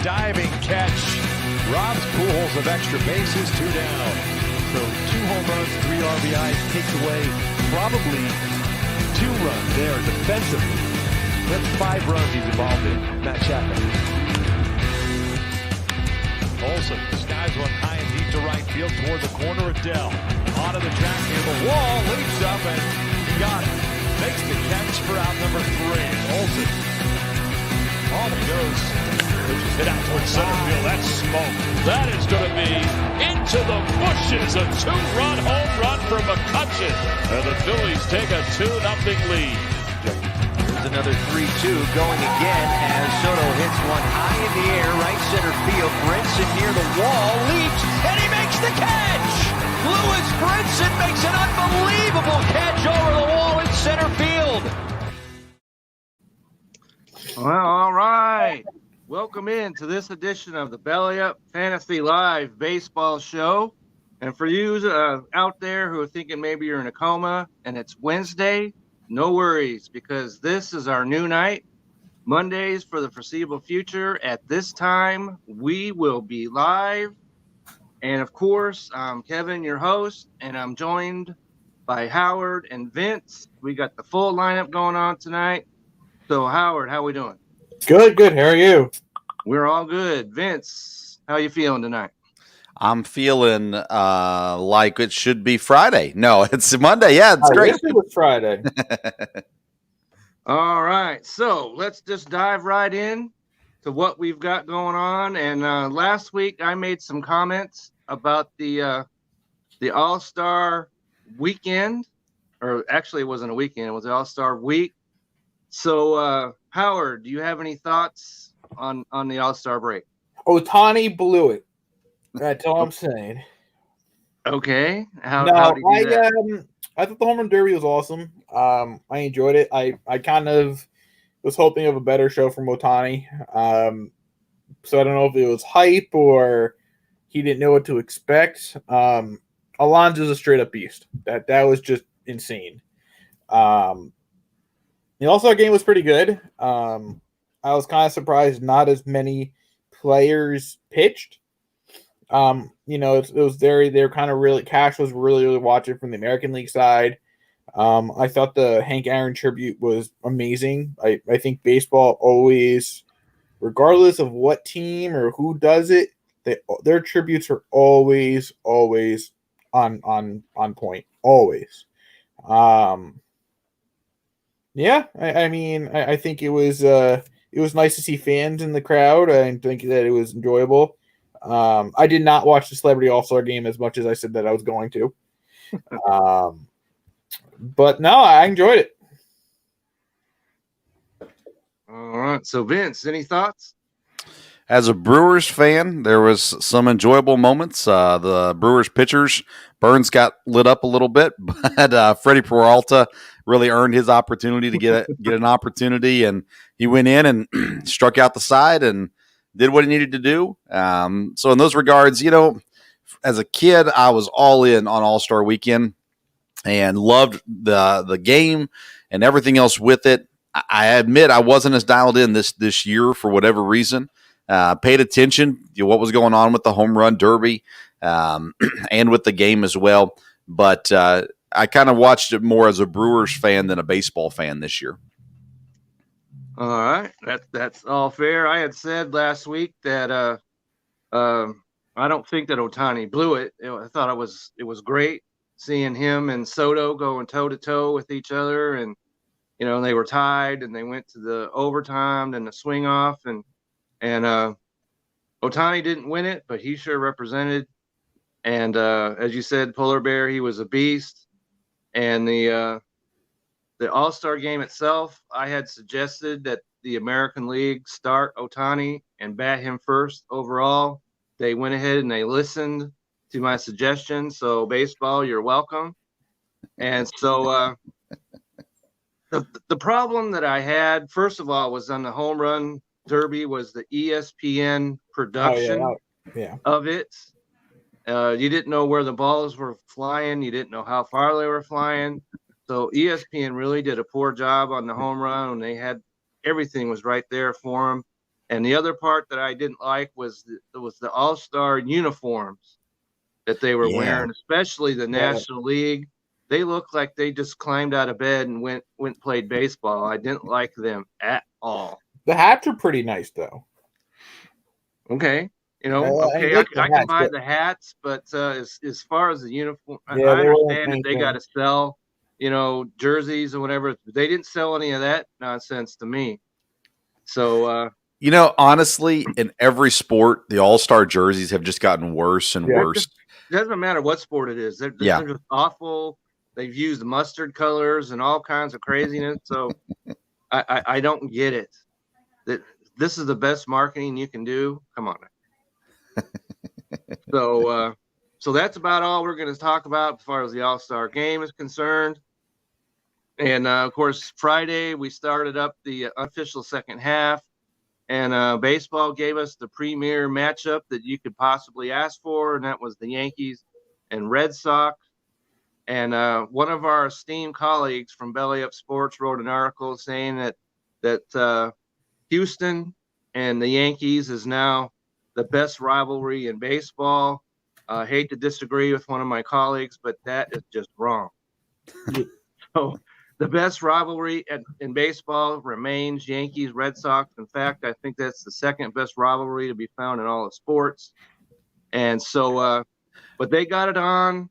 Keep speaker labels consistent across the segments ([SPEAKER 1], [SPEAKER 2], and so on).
[SPEAKER 1] Diving catch robs Pujols of extra bases, 2 down.
[SPEAKER 2] So 2 home runs, 3 RBIs, takes away probably 2 runs there defensively. That's 5 runs he's involved in. Matt Chapman.
[SPEAKER 1] Olsen skies one high and deep to right field toward the corner. Adele onto the track near the wall, leaps up and he got it. Makes the catch for out number 3. Olsen. On he goes. Hit out towards center field. That's smoke. That is going to be into the bushes. A 2-run home run for McCutchen. And the Phillies take a 2-0 lead.
[SPEAKER 3] Here's another 3-2 going again as Soto hits one high in the air, right center field. Brinson near the wall, leaps, and he makes the catch! Lewis Brinson makes an unbelievable catch over the wall in center field.
[SPEAKER 4] Well, all right. Welcome in to this edition of the Belly Up Fantasy Live Baseball Show. And for you out there who are thinking maybe you're in a coma and it's Wednesday, no worries, because this is our new night. Mondays for the foreseeable future. At this time, we will be live. And of course, I'm Kevin, your host, and I'm joined by Howard and Vince. We got the full lineup going on tonight. So, Howard, how we doing?
[SPEAKER 5] Good. How are you?
[SPEAKER 4] We're all good. Vince, how you feeling tonight?
[SPEAKER 6] I'm feeling like it should be Friday. No, it's Monday. Yeah, it's great.
[SPEAKER 5] I wish it was Friday.
[SPEAKER 4] All right. So let's just dive right in to what we've got going on. And last week I made some comments about the All-Star weekend, or actually it wasn't a weekend. It was the All-Star week. So, Howard, do you have any thoughts on the All-Star break?
[SPEAKER 5] Ohtani blew it. That's all I'm saying.
[SPEAKER 4] Okay. How did
[SPEAKER 5] I
[SPEAKER 4] you do that?
[SPEAKER 5] I thought the home run derby was awesome. I enjoyed it. I kind of was hoping of a better show from Ohtani. So I don't know if it was hype or he didn't know what to expect. Alonso's a straight up beast. That was just insane. The All-Star game was pretty good. I was kind of surprised not as many players pitched. It was they're kind of really, Cash was really watching from the American League side. I thought the Hank Aaron tribute was amazing. I think baseball always, regardless of what team or who does it, their tributes are always on point. Always. Yeah, I think it was nice to see fans in the crowd. I think that it was enjoyable. I did not watch the Celebrity All-Star game as much as I said that I was going to. But no, I enjoyed it.
[SPEAKER 4] All right. So, Vince, any thoughts?
[SPEAKER 6] As a Brewers fan, there was some enjoyable moments. The Brewers pitchers, Burns got lit up a little bit, but Freddie Peralta really earned his opportunity to get an opportunity, and he went in and struck out the side and did what he needed to do. So in those regards, as a kid, I was all in on All-Star Weekend and loved the game and everything else with it. I admit I wasn't as dialed in this year for whatever reason. Paid attention to what was going on with the home run derby and with the game as well. But I kind of watched it more as a Brewers fan than a baseball fan this year.
[SPEAKER 4] All right. That's all fair. I had said last week that I don't think that Ohtani blew it. I thought it was great seeing him and Soto going toe-to-toe with each other. And, they were tied and they went to the overtime and the swing off. And Ohtani didn't win it, but he sure represented. And as you said, Polar Bear, he was a beast. And the All-Star game itself, I had suggested that the American League start Ohtani and bat him first overall. They went ahead and they listened to my suggestion. So baseball, you're welcome. And so the problem that I had, first of all, was on the home run derby was the ESPN production of it. You didn't know where the balls were flying. You didn't know how far they were flying. So ESPN really did a poor job on the home run, and they had everything was right there for them. And the other part that I didn't like was the All-Star uniforms that they were wearing, especially the National League. They looked like they just climbed out of bed and went and played baseball. I didn't like them at all.
[SPEAKER 5] The hats are pretty nice, though.
[SPEAKER 4] Okay. I can buy the hats, but as far as the uniform, I understand that they got to sell, jerseys or whatever. They didn't sell any of that nonsense to me. So,
[SPEAKER 6] honestly, in every sport, the All-Star jerseys have just gotten worse and worse.
[SPEAKER 4] It doesn't matter what sport it is. They're just awful. They've used mustard colors and all kinds of craziness. So I don't get it. That this is the best marketing you can do. Come on. So that's about all we're going to talk about as far as the All-Star game is concerned. And of course, Friday we started up the official second half, and baseball gave us the premier matchup that you could possibly ask for, and that was the Yankees and Red Sox. And one of our esteemed colleagues from Belly Up Sports wrote an article saying that Houston and the Yankees is now the best rivalry in baseball. I hate to disagree with one of my colleagues, but that is just wrong. So the best rivalry in baseball remains Yankees, Red Sox. In fact, I think that's the second best rivalry to be found in all of sports. And so, but they got it on.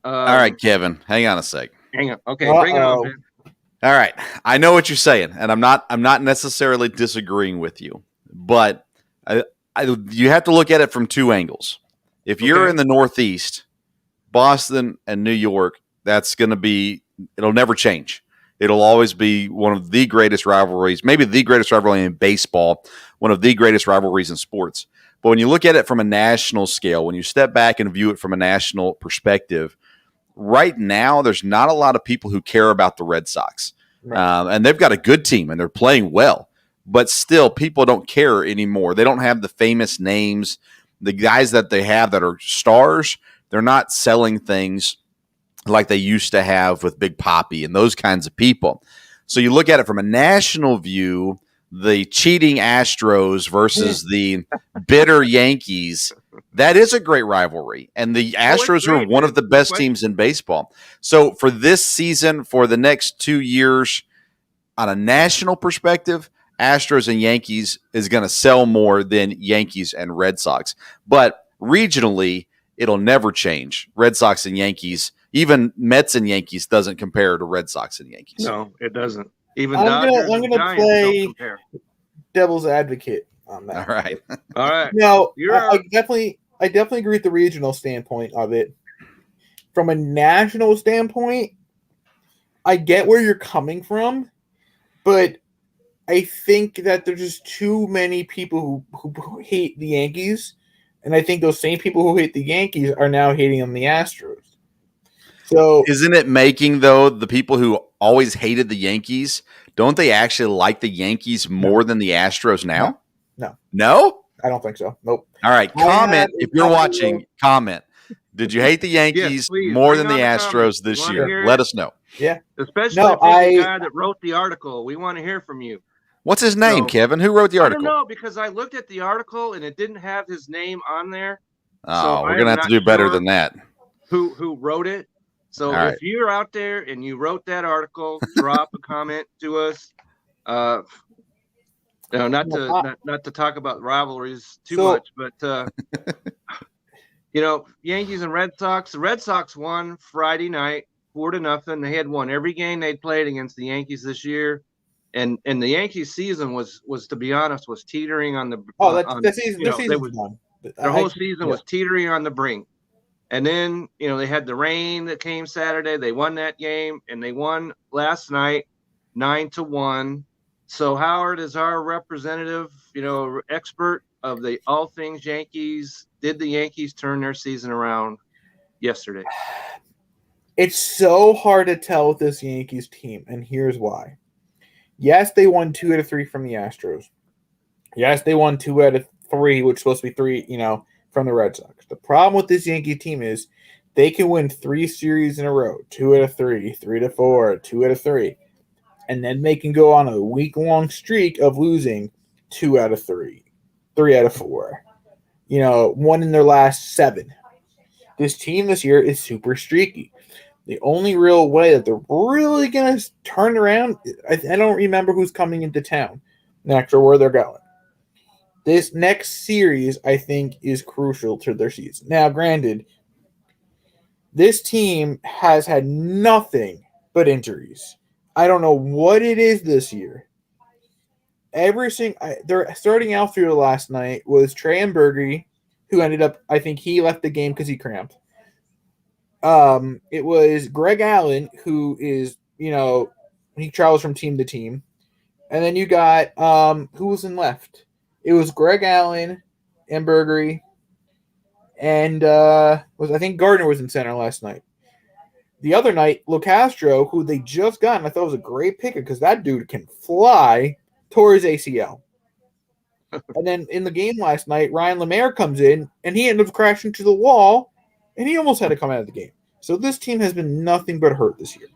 [SPEAKER 6] All right, Kevin, hang on a sec.
[SPEAKER 4] Hang on. Okay, bring it on, man.
[SPEAKER 6] All right, I know what you're saying, and I'm not necessarily disagreeing with you, but you have to look at it from two angles. If you're in the Northeast, Boston and New York, that's going to be – it'll never change. It'll always be one of the greatest rivalries, maybe the greatest rivalry in baseball, one of the greatest rivalries in sports. But when you look at it from a national scale, when you step back and view it from a national perspective, right now there's not a lot of people who care about the Red Sox. Right. And they've got a good team, and they're playing well. But still, people don't care anymore. They don't have the famous names. The guys that they have that are stars, they're not selling things like they used to have with Big Papi and those kinds of people. So you look at it from a national view, the cheating Astros versus the bitter Yankees That is a great rivalry. And the Astros are
[SPEAKER 4] great,
[SPEAKER 6] one
[SPEAKER 4] man.
[SPEAKER 6] of the best
[SPEAKER 4] But-
[SPEAKER 6] teams in baseball. So for this season, for the next 2 years, on a national perspective, Astros and Yankees is going to sell more than Yankees and Red Sox. But regionally, it'll never change. Red Sox and Yankees, even Mets and Yankees doesn't compare to Red Sox and Yankees.
[SPEAKER 4] No, it doesn't. Even
[SPEAKER 5] I'm
[SPEAKER 4] Dodgers
[SPEAKER 5] gonna
[SPEAKER 4] and Giants
[SPEAKER 5] play-
[SPEAKER 4] don't compare.
[SPEAKER 5] Devil's advocate on
[SPEAKER 6] All
[SPEAKER 5] that.
[SPEAKER 6] right.
[SPEAKER 4] All right.
[SPEAKER 5] No,
[SPEAKER 4] You're-
[SPEAKER 5] I definitely agree with the regional standpoint of it. From a national standpoint, I get where you're coming from, but I think that there's just too many people who hate the Yankees, and I think those same people who hate the Yankees are now hating on the Astros. So
[SPEAKER 6] Isn't it making, though, the people who always hated the Yankees, don't they actually like the Yankees more than the Astros now?
[SPEAKER 5] No.
[SPEAKER 6] No?
[SPEAKER 5] I don't think so. Nope.
[SPEAKER 6] All right.
[SPEAKER 5] I
[SPEAKER 6] Comment
[SPEAKER 5] had
[SPEAKER 6] if
[SPEAKER 5] a
[SPEAKER 6] you're
[SPEAKER 5] couple
[SPEAKER 6] watching. Comment. Did you hate the Yankees
[SPEAKER 4] please,
[SPEAKER 6] more
[SPEAKER 4] bring
[SPEAKER 6] than the
[SPEAKER 4] on the
[SPEAKER 6] Astros
[SPEAKER 4] comments.
[SPEAKER 6] this
[SPEAKER 4] We wanna
[SPEAKER 6] year?
[SPEAKER 4] hear
[SPEAKER 6] Let
[SPEAKER 4] it.
[SPEAKER 6] us know.
[SPEAKER 4] Especially
[SPEAKER 5] No,
[SPEAKER 4] if you're the
[SPEAKER 5] I-
[SPEAKER 4] guy that wrote the article. We want to hear from you.
[SPEAKER 6] What's his name,
[SPEAKER 4] No.
[SPEAKER 6] Kevin? Who wrote the
[SPEAKER 4] I
[SPEAKER 6] article?
[SPEAKER 4] don't know because I looked at the article and it didn't have his name on there.
[SPEAKER 6] Oh,
[SPEAKER 4] So
[SPEAKER 6] we're
[SPEAKER 4] I
[SPEAKER 6] going to
[SPEAKER 4] am
[SPEAKER 6] have to
[SPEAKER 4] not
[SPEAKER 6] do better
[SPEAKER 4] sure.
[SPEAKER 6] than that.
[SPEAKER 4] Who wrote it. So
[SPEAKER 6] All right.
[SPEAKER 4] if you're out there and you wrote that article, drop a comment to us. Not to talk about rivalries too
[SPEAKER 5] So-
[SPEAKER 4] much, but Yankees and Red Sox. The Red Sox won Friday night 4-0. They had won every game they'd played against the Yankees this year, and the Yankees season was to be honest was teetering on the.
[SPEAKER 5] That season.
[SPEAKER 4] you
[SPEAKER 5] That
[SPEAKER 4] know, they
[SPEAKER 5] season's
[SPEAKER 4] was-
[SPEAKER 5] done.
[SPEAKER 4] Their whole season was teetering on the brink. And then, they had the rain that came Saturday. They won that game, and they won last night 9-1. So Howard is our representative, expert of the all things Yankees. Did the Yankees turn their season around yesterday?
[SPEAKER 5] It's so hard to tell with this Yankees team, and here's why. Yes, they won 2 out of 3 from the Astros. Yes, they won 2 out of 3, which is supposed to be 3, from the Red Sox. The problem with this Yankee team is they can win 3 series in a row, 2 out of 3, 3 to 4, 2 out of 3, and then they can go on a week-long streak of losing 2 out of 3, 3 out of 4. One in their last 7. This team this year is super streaky. The only real way that they're really going to turn around, I don't remember who's coming into town next or where they're going. This next series, I think, is crucial to their season. Now, granted, this team has had nothing but injuries. I don't know what it is this year. Their starting outfielder last night was Trey Amburgey, who ended up, I think he left the game because he cramped. It was Greg Allen, who is, he travels from team to team. And then you got, who was in left? It was Greg Allen, Amburgey, and I think Gardner was in center last night. The other night, LeCastro, who they just got, and I thought was a great pick because that dude can fly, tore his ACL. And then in the game last night, Ryan LeMaire comes in, and he ended up crashing to the wall, and he almost had to come out of the game. So this team has been nothing but hurt this year.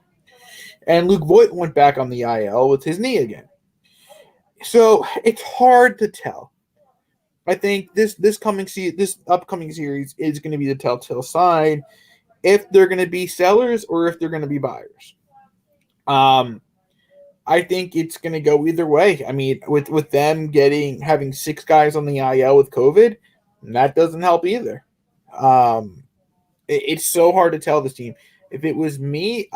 [SPEAKER 5] And Luke Voit went back on the IL with his knee again. So it's hard to tell. I think this upcoming series is going to be the telltale sign if they're going to be sellers or if they're going to be buyers. I think it's going to go either way. I mean, with them having 6 guys on the IL with COVID, that doesn't help either. It's so hard to tell this team. If it was me,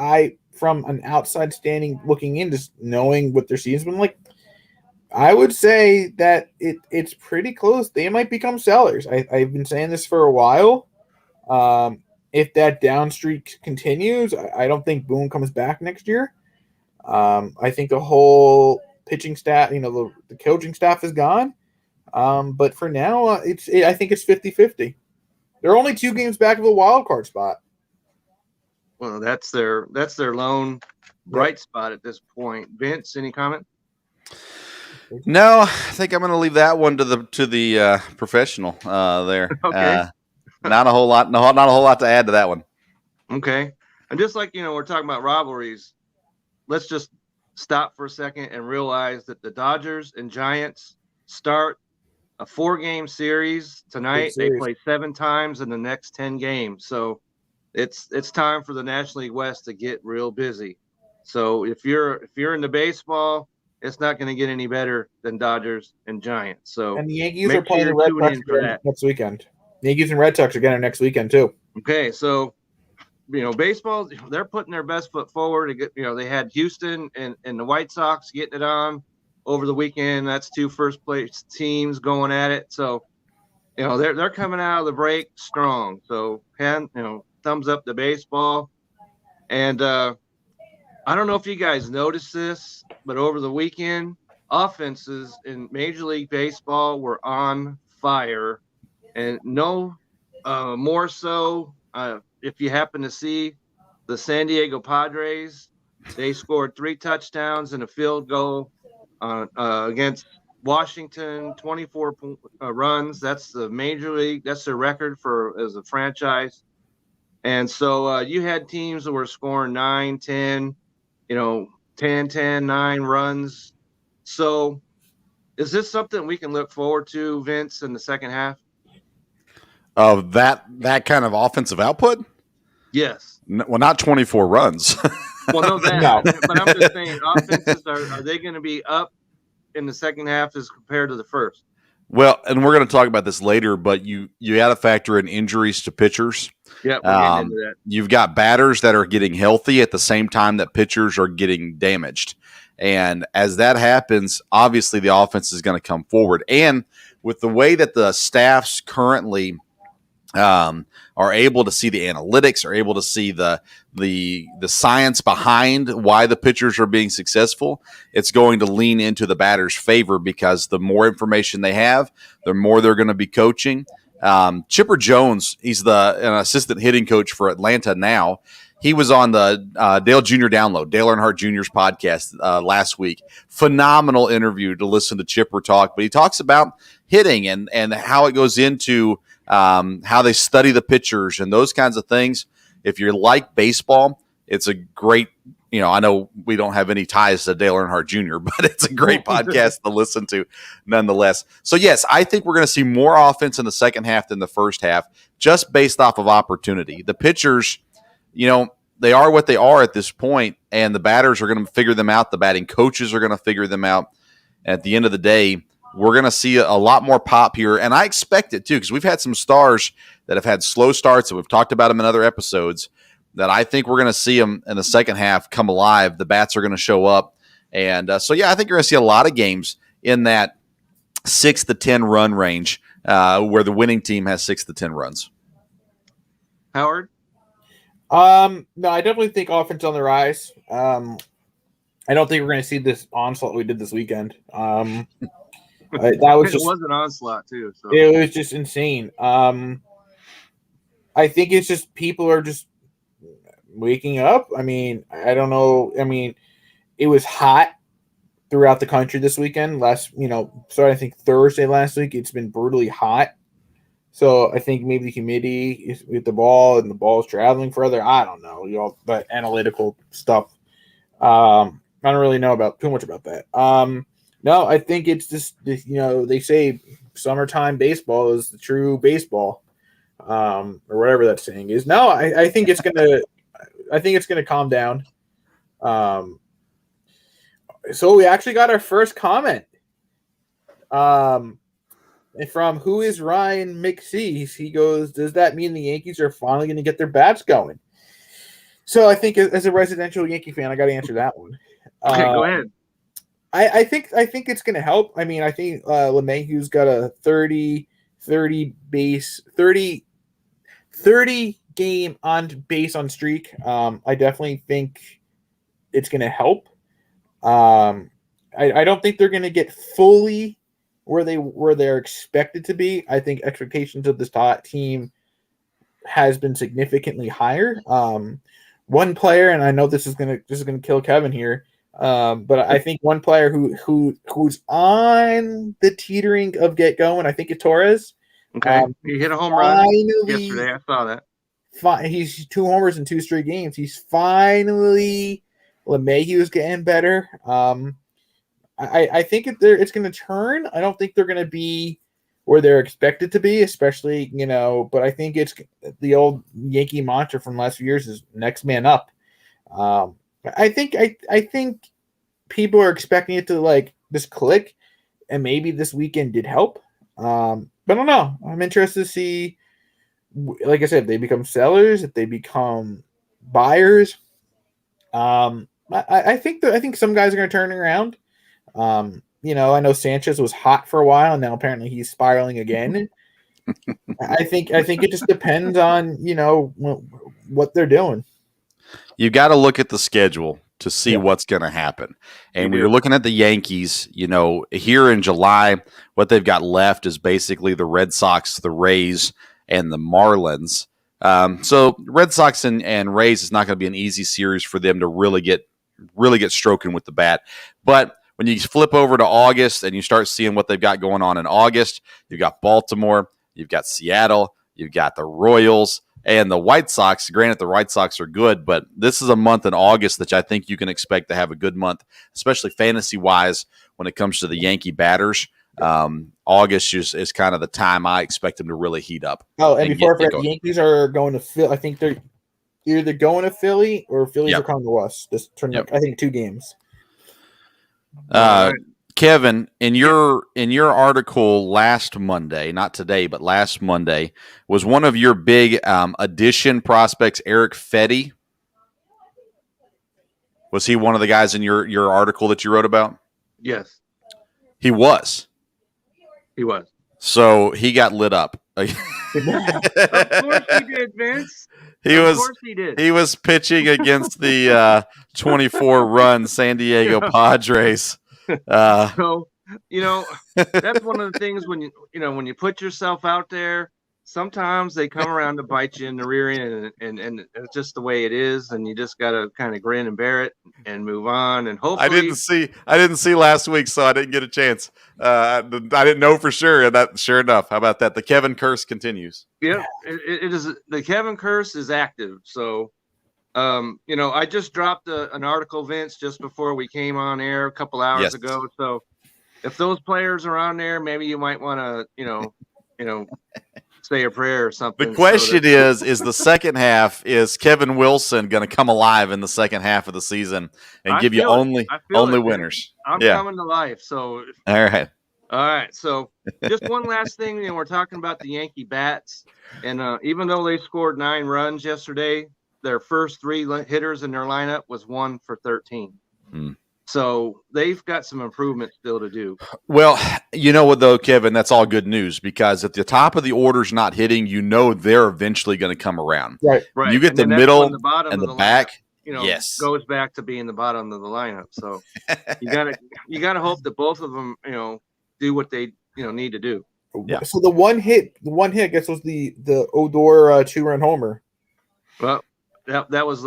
[SPEAKER 5] from an outside standing looking in, just knowing what their season's been like, I would say that it's pretty close. They might become sellers. I've been saying this for a while. If that down streak continues, I don't think Boone comes back next year. I think the whole pitching staff, the coaching staff is gone. But for now, I think it's 50-50. They're only 2 games back of a wild card spot.
[SPEAKER 4] Well, that's their lone bright spot at this point. Vince, any comment?
[SPEAKER 6] No, I think I'm going to leave that one to the professional there.
[SPEAKER 4] Okay.
[SPEAKER 6] Not a whole lot. No, not a whole lot to add to that one.
[SPEAKER 4] Okay. And just like, we're talking about rivalries, let's just stop for a second and realize that the Dodgers and Giants start a 4-game series tonight. They play 7 times in the next 10 games. So it's time for the National League West to get real busy. So if you're into baseball, it's not going to get any better than Dodgers and Giants. So
[SPEAKER 5] and the Yankees are playing the Red Sox next weekend. The Yankees and Red Sox are getting next weekend too.
[SPEAKER 4] Okay, so baseball, they're putting their best foot forward. To get, they had Houston and the White Sox getting it on over the weekend. That's 2 first-place teams going at it. So, they're coming out of the break strong. So, thumbs up to baseball. And I don't know if you guys noticed this, but over the weekend, offenses in Major League Baseball were on fire. And no more so if you happen to see the San Diego Padres, they scored 3 touchdowns and a field goal against Washington, 24 runs. That's the Major League. That's their record as a franchise. And so you had teams that were scoring 9, 10, 10, 9 runs. So is this something we can look forward to, Vince, in the second half?
[SPEAKER 6] Of that kind of offensive output?
[SPEAKER 4] Yes.
[SPEAKER 6] Well, not 24 runs.
[SPEAKER 4] Well, no, no. But I'm just saying, offenses, are they going to be up in the second half as compared to the first?
[SPEAKER 6] Well, and we're going to talk about this later, but you got to factor in injuries to pitchers.
[SPEAKER 4] Yeah, we're getting into that.
[SPEAKER 6] You've got batters that are getting healthy at the same time that pitchers are getting damaged. And as that happens, obviously the offense is going to come forward. And with the way that the staffs currently are able to see the analytics, are able to see the science behind why the pitchers are being successful, it's going to lean into the batter's favor because the more information they have, the more they're going to be coaching. Chipper Jones, he's an assistant hitting coach for Atlanta now. He was on the Dale Jr. Download, Dale Earnhardt Jr.'s podcast last week. Phenomenal interview to listen to Chipper talk, but he talks about hitting and how it goes into how they study the pitchers and those kinds of things. If you like baseball, it's a great, I know we don't have any ties to Dale Earnhardt Jr., but it's a great podcast to listen to nonetheless. So yes, I think we're going to see more offense in the second half than the first half, just based off of opportunity. The pitchers, they are what they are at this point, and the batters are going to figure them out. The batting coaches are going to figure them out. At the end of the day, we're going to see a lot more pop here, and I expect it too, because we've had some stars that have had slow starts, and we've talked about them in other episodes, that I think we're going to see them in the second half come alive. The bats are going to show up, and I think you're going to see a lot of games in that 6 to 10 run range where the winning team has 6 to 10 runs.
[SPEAKER 4] Howard?
[SPEAKER 5] No, I definitely think offense on the rise. I don't think we're going to see this onslaught we did this weekend. That was
[SPEAKER 4] it was an onslaught too. So
[SPEAKER 5] it was just insane. I think it's just people are just waking up. I mean, I don't know. I mean, it was hot throughout the country this weekend. Starting I think Thursday last week, it's been brutally hot. So I think maybe the humidity is with the ball and the ball's traveling further. I don't know, but analytical stuff. I don't really know too much about that. No, I think it's just, they say summertime baseball is the true baseball, or whatever that saying is. No, I think it's gonna calm down. So we actually got our first comment. From Who Is Ryan McSees? He goes, does that mean the Yankees are finally going to get their bats going? So I think as a residential Yankee fan, I got to answer that one.
[SPEAKER 4] Okay, go ahead.
[SPEAKER 5] I think it's going to help. I mean, I think LeMahieu's got a 30 game on base on streak. I definitely think it's going to help. I don't think they're going to get fully where they're expected to be. I think expectations of this team has been significantly higher. One player, and I know this is gonna kill Kevin here, but I think one player who's on the teetering of get going, I think it's Torres.
[SPEAKER 4] Okay, he hit a home run yesterday. I saw that.
[SPEAKER 5] He's 2 homers in 2 straight games. He's finally LeMahieu's getting better. I think it's going to turn. I don't think they're going to be where they're expected to be, especially, but I think it's the old Yankee mantra from the last few years is next man up. I think people are expecting it to like just click, and maybe this weekend did help. But I don't know. I'm interested to see, like I said, if they become sellers, if they become buyers. I think some guys are going to turn around. I know Sanchez was hot for a while, and now apparently he's spiraling again. I think it just depends on what they're doing.
[SPEAKER 6] You got to look at the schedule to see what's going to happen. And when you're looking at the Yankees, here in July, what they've got left is basically the Red Sox, the Rays, and the Marlins. So Red Sox and Rays is not going to be an easy series for them to really get stroking with the bat. But when you flip over to August and you start seeing what they've got going on in August, you've got Baltimore, you've got Seattle, you've got the Royals, and the White Sox. Granted, the White Sox are good, but this is a month in August that I think you can expect to have a good month, especially fantasy-wise when it comes to the Yankee batters. August is kind of the time I expect them to really heat up.
[SPEAKER 5] Oh, and before I forget, the Yankees are going to Philly. I think they're either going to Philly or Phillies are coming to us. This tournament, I think 2 games.
[SPEAKER 6] Kevin, in your article last Monday, not today, but last Monday, was one of your big addition prospects Erick Fedde? Was he one of the guys in your article that you wrote about?
[SPEAKER 4] Yes.
[SPEAKER 6] He was.
[SPEAKER 4] He was.
[SPEAKER 6] So he got lit up.
[SPEAKER 4] Of course he did, Vince. Of course he did.
[SPEAKER 6] He was pitching against the 24-run San Diego Padres.
[SPEAKER 4] So, that's one of the things when you put yourself out there, sometimes they come around to bite you in the rear end, and it's just the way it is, and you just got to kind of grin and bear it and move on. And hopefully,
[SPEAKER 6] I didn't see last week, so I didn't get a chance. I didn't know for sure, and that sure enough, how about that? The Kevin curse continues.
[SPEAKER 4] Yeah, it is. The Kevin curse is active. So, I just dropped an article, Vince, just before we came on air a couple hours ago. So, if those players are on there, maybe you might want to, say a prayer or something.
[SPEAKER 6] The question is the second half, is Kevin Wilson going to come alive in the second half of the season and give you only winners?
[SPEAKER 4] I'm coming to life. So
[SPEAKER 6] all right.
[SPEAKER 4] So just one last thing, we're talking about the Yankee bats, and even though they scored 9 runs yesterday, their first 3 hitters in their lineup was 1 for 13. So they've got some improvement still to do.
[SPEAKER 6] Well, you know what, though, Kevin, that's all good news, because if the top of the order's not hitting, they're eventually going to come around.
[SPEAKER 5] Right.
[SPEAKER 6] You get the middle and the back.
[SPEAKER 4] Lineup, goes back to being the bottom of the lineup. So you gotta hope that both of them, do what they need to do.
[SPEAKER 5] Yeah. So the one hit, I guess, was the Odor 2-run homer.
[SPEAKER 4] Well, that was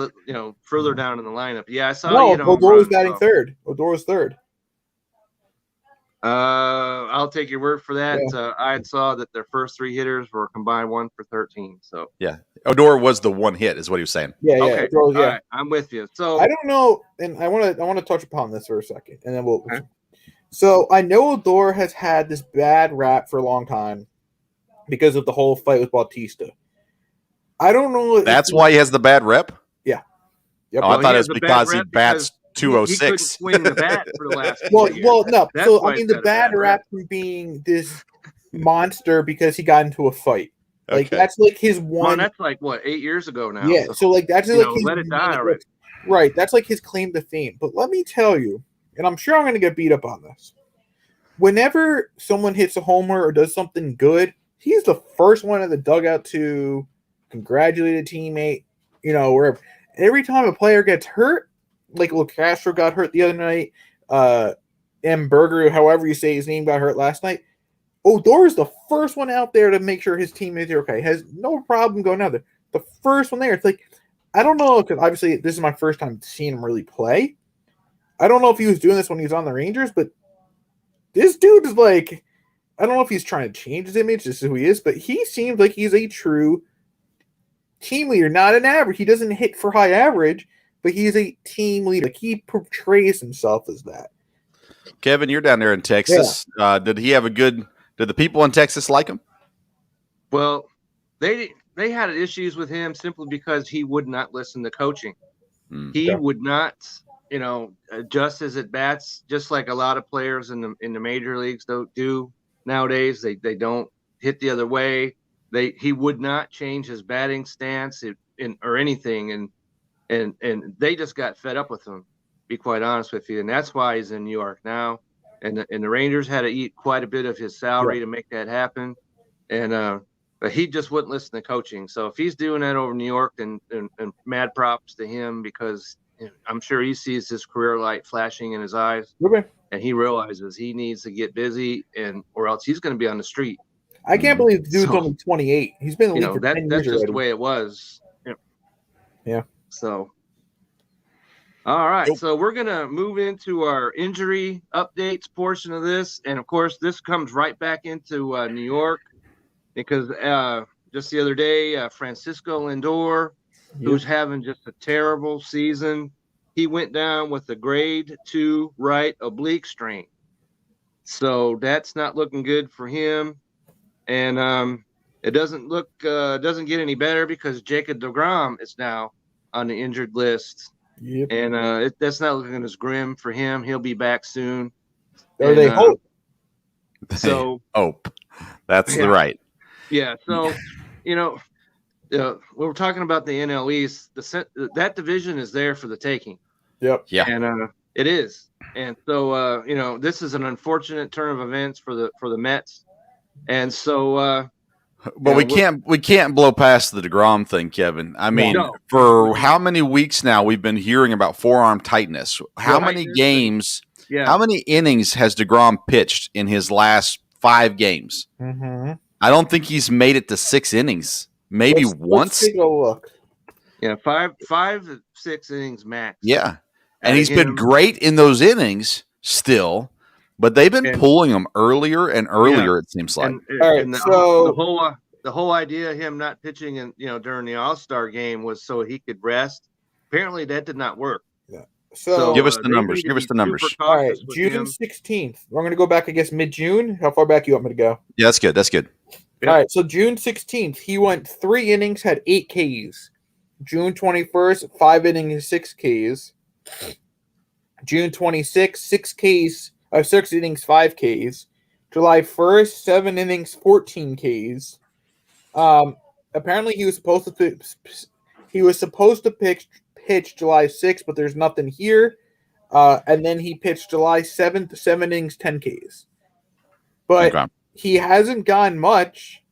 [SPEAKER 4] further down in the lineup. Yeah, I saw.
[SPEAKER 5] No, Odor was batting third. Odor was third.
[SPEAKER 4] I'll take your word for that. Yeah. I saw that their first 3 hitters were combined 1 for 13. So
[SPEAKER 6] yeah, Odor was the one hit, is what he was saying.
[SPEAKER 5] Yeah,
[SPEAKER 4] okay.
[SPEAKER 5] Odor,
[SPEAKER 4] All right, I'm with you. So
[SPEAKER 5] I don't know, and I want to touch upon this for a second, and then we'll. Okay. So I know Odor has had this bad rap for a long time because of the whole fight with Bautista. I don't know.
[SPEAKER 6] That's why he has the bad rep?
[SPEAKER 5] Yeah.
[SPEAKER 6] Yep. Oh, I thought it was because he bats 206.
[SPEAKER 4] He couldn't swing the bat for the last
[SPEAKER 5] well, no. That's so, I mean, the bad rap from being this monster because he got into a fight. Like, that's like his one.
[SPEAKER 4] Well, that's like, what, 8 years ago now?
[SPEAKER 5] Yeah, so like, that's like his.
[SPEAKER 4] Let it die already.
[SPEAKER 5] Right. That's like his claim to fame. But let me tell you, and I'm sure I'm going to get beat up on this. Whenever someone hits a homer or does something good, he's the first one in the dugout to congratulate a teammate, wherever. Every time a player gets hurt, like Castro got hurt the other night, M. Berger, however you say his name, got hurt last night, Odor is the first one out there to make sure his teammates are okay. Has no problem going out there. The first one there. It's like, I don't know, because obviously this is my first time seeing him really play. I don't know if he was doing this when he was on the Rangers, but this dude is like, I don't know if he's trying to change his image. This is who he is, but he seems like he's a true team leader, not an average. He doesn't hit for high average, but he's a team leader. Like, he portrays himself as that.
[SPEAKER 6] Kevin, you're down there in Texas. Yeah. Did he have a good Did the people in Texas like him?
[SPEAKER 4] Well, they had issues with him simply because he would not listen to coaching. He would not, adjust his at bats, just like a lot of players in the major leagues don't do nowadays. They don't hit the other way. He would not change his batting stance or anything, and they just got fed up with him. Be quite honest with you, and that's why he's in New York now. And the Rangers had to eat quite a bit of his salary to make that happen, but he just wouldn't listen to coaching. So if he's doing that over New York, then mad props to him, because I'm sure he sees his career light flashing in his eyes, and he realizes he needs to get busy, or else he's going to be on the street.
[SPEAKER 5] I can't believe the dude's only 28. He's been in the league for 10 years
[SPEAKER 4] that's just
[SPEAKER 5] already.
[SPEAKER 4] the way it was.
[SPEAKER 5] Yeah.
[SPEAKER 4] So, all right. So we're going to move into our injury updates portion of this. And, of course, this comes right back into New York, because just the other day, Francisco Lindor, who's having just a terrible season, he went down with a grade 2 right oblique strain. So that's not looking good for him. And it doesn't get any better, because Jacob deGrom is now on the injured list.
[SPEAKER 5] Yep.
[SPEAKER 4] And that's not looking as grim for him. He'll be back soon.
[SPEAKER 5] Or they hope.
[SPEAKER 4] So
[SPEAKER 6] hope. That's the right.
[SPEAKER 4] Yeah. So, we were talking about the NL East. That division is there for the taking.
[SPEAKER 5] Yep.
[SPEAKER 6] Yeah.
[SPEAKER 4] And it is. And so, this is an unfortunate turn of events for the Mets. And so,
[SPEAKER 6] but we can't blow past the DeGrom thing, Kevin. I mean, for how many weeks now we've been hearing about forearm tightness? How many games?
[SPEAKER 4] Yeah.
[SPEAKER 6] How many innings has DeGrom pitched in his last 5 games?
[SPEAKER 5] Mm-hmm.
[SPEAKER 6] I don't think he's made it to 6 innings. Maybe once.
[SPEAKER 5] Let's take a look.
[SPEAKER 4] Yeah, 5 to 6 innings max.
[SPEAKER 6] Yeah, and he's been great in those innings still. But they've been pulling him earlier and earlier. It seems like.
[SPEAKER 4] The whole idea of him not pitching during the All-Star game was so he could rest. Apparently, that did not work.
[SPEAKER 5] Yeah. So
[SPEAKER 6] give us the numbers. Give us the numbers.
[SPEAKER 5] All right, June 16th. We're going to go back, I guess, mid-June. How far back you want me to go?
[SPEAKER 6] Yeah, that's good. That's good.
[SPEAKER 5] All right, so June 16th, he went 3 innings, had 8 Ks. June 21st, 5 innings, 6 Ks. June 26th, 6 Ks. 6 innings, 5 Ks. July 1st, 7 innings, 14 Ks. Apparently, he was supposed to pitch July 6th, but there's nothing here. And then he pitched July 7th, 7 innings, 10 Ks. But he hasn't gotten much.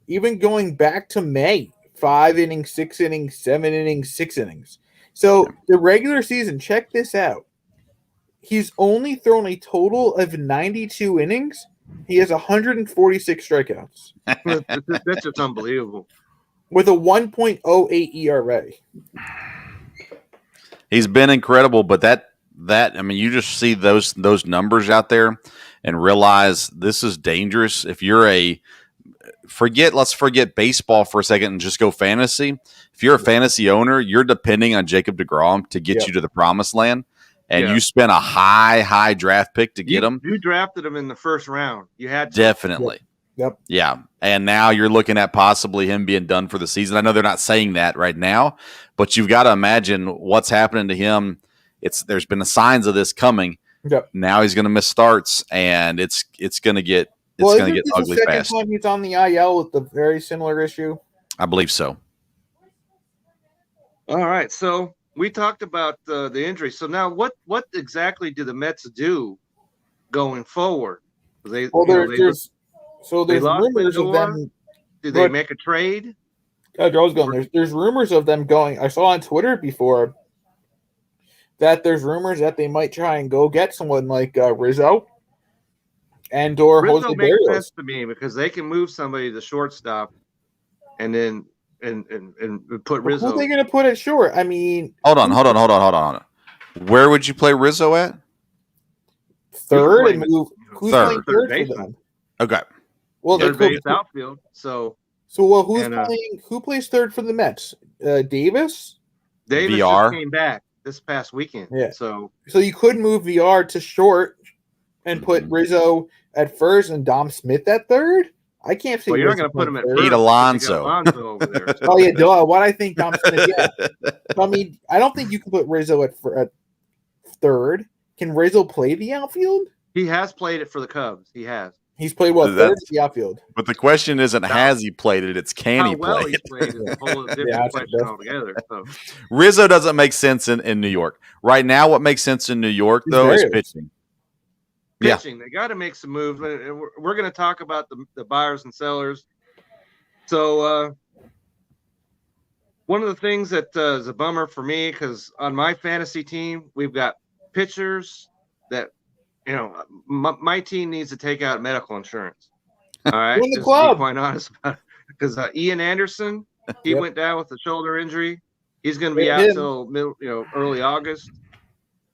[SPEAKER 5] Even going back to May, 5 innings, 6 innings, 7 innings, 6 innings. So the regular season, check this out. He's only thrown a total of 92 innings. He has 146 strikeouts.
[SPEAKER 4] That's just unbelievable.
[SPEAKER 5] With a 1.08 ERA.
[SPEAKER 6] He's been incredible, but that I mean, you just see those numbers out there and realize this is dangerous. If you're let's forget baseball for a second and just go fantasy. If you're a fantasy owner, you're depending on Jacob deGrom to get you to the promised land. And you spent a high draft pick to get him.
[SPEAKER 4] You drafted him in the first round. You had to.
[SPEAKER 6] Definitely.
[SPEAKER 5] Yep.
[SPEAKER 6] Yeah. And now you're looking at possibly him being done for the season. I know they're not saying that right now, but you've got to imagine what's happening to him. There's been the signs of this coming.
[SPEAKER 5] Yep.
[SPEAKER 6] Now he's going to miss starts, and it's going to get ugly fast.
[SPEAKER 5] The second time he's on the IL with the very similar issue?
[SPEAKER 6] I believe so.
[SPEAKER 4] All right. So we talked about the injury. So now what exactly do the Mets do going forward?
[SPEAKER 5] There's rumors of them.
[SPEAKER 4] Do they make a trade?
[SPEAKER 5] There's rumors of them going. I saw on Twitter before that there's rumors that they might try and go get someone like Rizzo or
[SPEAKER 4] Rizzo
[SPEAKER 5] Jose
[SPEAKER 4] makes
[SPEAKER 5] Barrios.
[SPEAKER 4] sense to me, because they can move somebody to shortstop and then and put Rizzo.
[SPEAKER 5] Who are they going to put at short? I mean,
[SPEAKER 6] hold on. Where would you play Rizzo at?
[SPEAKER 5] Third and move. Who's
[SPEAKER 6] third.
[SPEAKER 5] playing third
[SPEAKER 4] Third
[SPEAKER 5] for them?
[SPEAKER 6] Okay.
[SPEAKER 5] Well,
[SPEAKER 4] Third base outfield. So
[SPEAKER 5] who's playing? Who plays third for the Mets? Davis.
[SPEAKER 4] Davis
[SPEAKER 6] VR
[SPEAKER 4] just came back this past weekend.
[SPEAKER 5] Yeah.
[SPEAKER 4] So
[SPEAKER 5] you could move VR to short and put Rizzo at first and Dom Smith at third. I can't see.
[SPEAKER 4] Well, you're not
[SPEAKER 5] Rizzo
[SPEAKER 4] going to put him at
[SPEAKER 5] third.
[SPEAKER 4] first.
[SPEAKER 6] Pete Alonso.
[SPEAKER 4] You got Alonso over there. So.
[SPEAKER 5] Oh yeah, duh. What I think Dom Smith. Yeah, I mean, I don't think you can put Rizzo at third. Can Rizzo play the outfield?
[SPEAKER 4] He has played it for the Cubs. He has.
[SPEAKER 5] He's played what, third at the outfield?
[SPEAKER 6] But the question isn't has he played it, it's can
[SPEAKER 4] How
[SPEAKER 6] he
[SPEAKER 4] well
[SPEAKER 6] play
[SPEAKER 4] he's
[SPEAKER 6] it.
[SPEAKER 4] played is a whole different
[SPEAKER 5] Yeah,
[SPEAKER 4] question altogether. So.
[SPEAKER 6] Rizzo doesn't make sense in New York. Right now, what makes sense in New York, though, is pitching.
[SPEAKER 4] Pitching. They got to make some moves. We're going to talk about the buyers and sellers. So one of the things that is a bummer for me, because on my fantasy team, we've got pitchers that, my team needs to take out medical insurance. All right.
[SPEAKER 5] Win the
[SPEAKER 4] Just
[SPEAKER 5] club.
[SPEAKER 4] to be quite honest about it. Because Ian Anderson, he went down with a shoulder injury. He's going to be out till early August.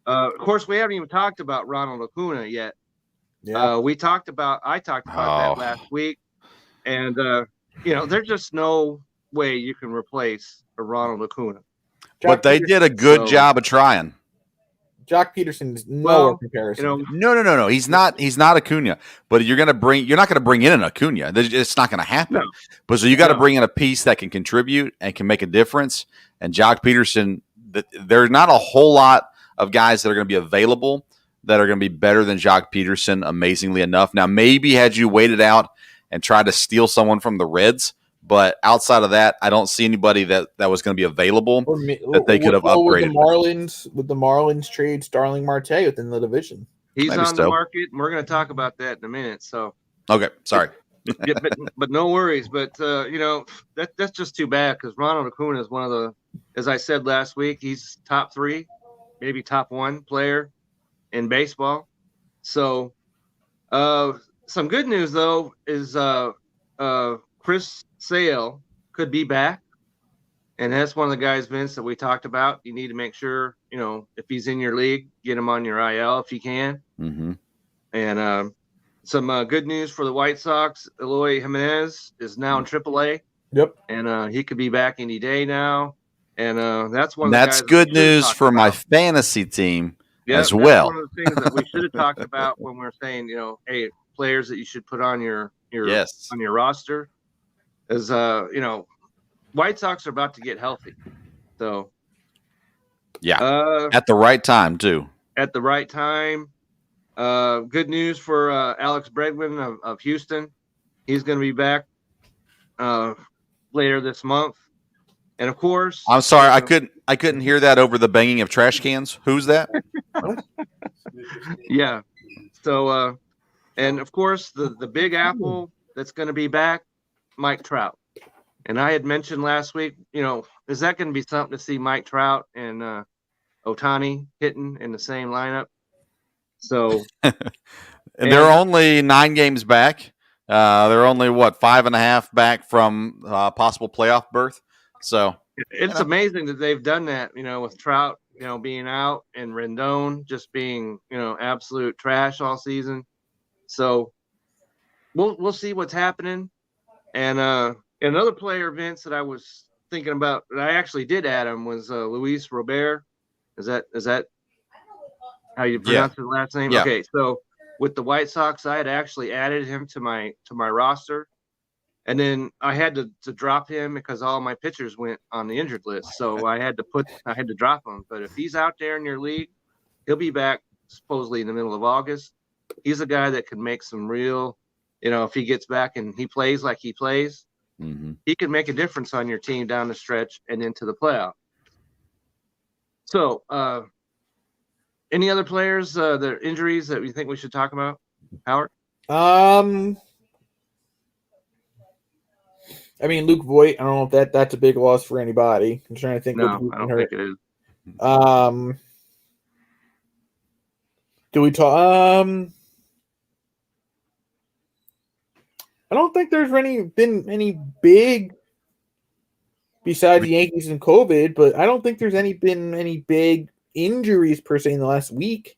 [SPEAKER 4] Of course, we haven't even talked about Ronald Acuna yet.
[SPEAKER 5] Yeah.
[SPEAKER 4] I talked about that last week, and there's just no way you can replace a Ronald Acuna.
[SPEAKER 6] But they did a good job of trying.
[SPEAKER 5] Jock Peterson is no comparison.
[SPEAKER 6] No. He's not Acuna. But you're not going to bring in an Acuna. It's not going to happen.
[SPEAKER 4] No.
[SPEAKER 6] But so you got to bring in a piece that can contribute and can make a difference. And Jock Peterson, there's not a whole lot of guys that are going to be available that are going to be better than Jock Peterson, amazingly enough. Now, maybe had you waited out and tried to steal someone from the Reds, but outside of that, I don't see anybody that was going to be available that they could have upgraded.
[SPEAKER 5] With the Marlins trade Starling Marte within the division.
[SPEAKER 4] He's
[SPEAKER 6] Maybe
[SPEAKER 4] on the market, and we're going to talk about that in a minute. So
[SPEAKER 6] okay, sorry.
[SPEAKER 4] Yeah, but no worries. But that's just too bad, because Ronald Acuna is one of the, as I said last week, he's top 3, maybe top 1 player in baseball. So some good news though is Chris Sale could be back, and that's one of the guys, Vince, that we talked about. You need to make sure, if he's in your league, get him on your IL if you can.
[SPEAKER 6] Mm-hmm.
[SPEAKER 4] And some good news for the White Sox. Eloy Jimenez is now in AAA.
[SPEAKER 5] Yep.
[SPEAKER 4] And he could be back any day now. And that's one.
[SPEAKER 6] That's good news for my fantasy team as well.
[SPEAKER 4] One of the things that we should have talked about when we're saying, hey, players that you should put on your on your roster. Is White Sox are about to get healthy, so
[SPEAKER 6] at the right time too.
[SPEAKER 4] At the right time. Good news for Alex Bregman of Houston. He's going to be back later this month, and of course,
[SPEAKER 6] I'm sorry, I couldn't hear that over the banging of trash cans. Who's that?
[SPEAKER 4] Yeah. So, and of course, the Big Apple that's going to be back. Mike Trout. And I had mentioned last week, is that going to be something to see Mike Trout and Ohtani hitting in the same lineup? So
[SPEAKER 6] and they're only 9 games back. They're only 5.5 back from possible playoff berth. So
[SPEAKER 4] it's amazing that they've done that, with Trout, being out and Rendon just being, absolute trash all season. So we'll see what's happening. And another player, Vince, that I was thinking about, that I actually did add him, was Luis Robert. Is that how you pronounce his last name?
[SPEAKER 6] Yeah.
[SPEAKER 4] Okay, so with the White Sox, I had actually added him to my roster, and then I had to drop him because all my pitchers went on the injured list. So I had to drop him. But if he's out there in your league, he'll be back supposedly in the middle of August. He's a guy that can make some real. If he gets back and he plays like he plays, he can make a difference on your team down the stretch and into the playoff. So, any other players, their injuries that you think we should talk about, Howard?
[SPEAKER 5] I mean, Luke Voigt. I don't know if that's a big loss for anybody. I'm trying to think.
[SPEAKER 4] No, I don't think it is.
[SPEAKER 5] Do we talk? I don't think there's been any big besides the Yankees and COVID, but I don't think there's been any big injuries per se in the last week.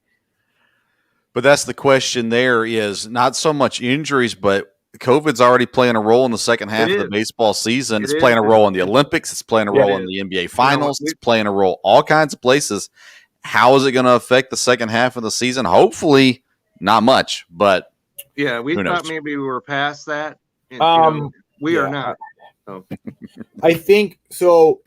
[SPEAKER 6] But that's the question. There is not so much injuries, but COVID's already playing a role in the second half of the baseball season. It's playing a role in the Olympics. It's playing a role in the NBA Finals. It's playing a role all kinds of places. How is it going to affect the second half of the season? Hopefully Not much, but
[SPEAKER 4] Yeah, we
[SPEAKER 6] who
[SPEAKER 4] thought
[SPEAKER 6] knows?
[SPEAKER 4] maybe we were past that. And, we
[SPEAKER 5] yeah,
[SPEAKER 4] are not. So.
[SPEAKER 5] I think so.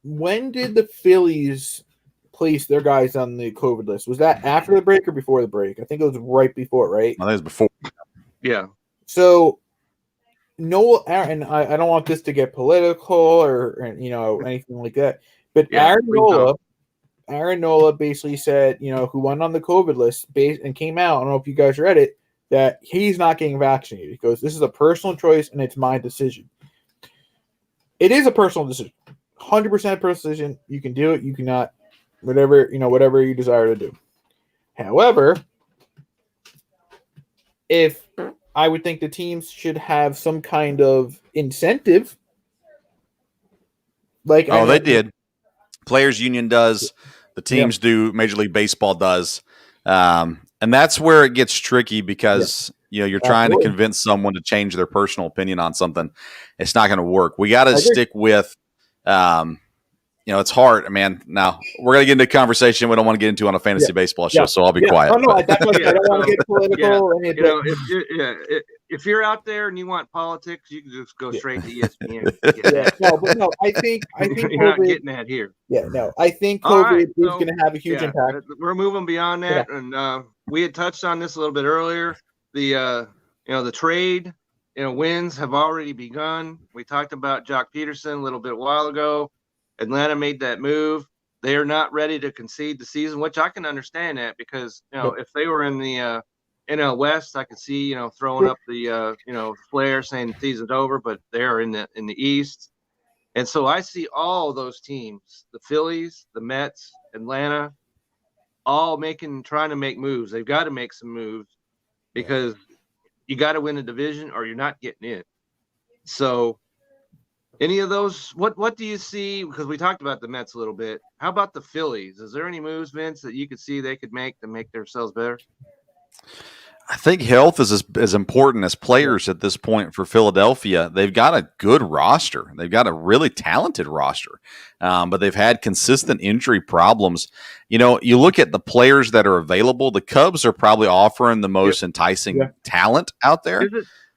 [SPEAKER 5] When did the Phillies place their guys on the COVID list? Was that after the break or before the break? I think it was right before, right?
[SPEAKER 6] I think it was before.
[SPEAKER 4] Yeah.
[SPEAKER 5] So Nola, and I don't want this to get political or anything like that, but
[SPEAKER 4] Yeah,
[SPEAKER 5] Aaron Nola basically said, who went on the COVID list and came out. I don't know if you guys read it, that he's not getting vaccinated. He goes, "This is a personal choice and it's my decision." It is a personal decision, 100% personal decision. You can do it, you cannot, whatever you desire to do. However, if I would think the teams should have some kind of incentive.
[SPEAKER 6] They did. Players Union does. The teams do. Major League Baseball does. And that's where it gets tricky because you're trying to convince someone to change their personal opinion on something. It's not going to work. We got to stick with it's hard, man. Now we're gonna get into a conversation we don't want to get into on a fantasy baseball show, so I'll be quiet.
[SPEAKER 5] Oh, no, I don't want to get political.
[SPEAKER 4] If you're out there and you want politics, you can just go straight to ESPN.
[SPEAKER 5] No, I think
[SPEAKER 4] you're not getting that here.
[SPEAKER 5] Yeah, no, I think COVID is going to have a huge impact.
[SPEAKER 4] We're moving beyond that, and we had touched on this a little bit earlier. The trade, wins have already begun. We talked about Jock Peterson a little bit while ago. Atlanta made that move. They are not ready to concede the season, which I can understand that because, if they were in the NL West, I could see, throwing up the, flare saying the season's over, but they're in the East. And so I see all those teams, the Phillies, the Mets, Atlanta, all trying to make moves. They've got to make some moves because you got to win a division or you're not getting in. So, any of those, what do you see? Because we talked about the Mets a little bit. How about the Phillies? Is there any moves, Vince, that you could see they could make to make themselves better?
[SPEAKER 6] I think health is as important as players at this point for Philadelphia. They've got a good roster. They've got a really talented roster, but they've had consistent injury problems. You look at the players that are available. The Cubs are probably offering the most enticing talent out there.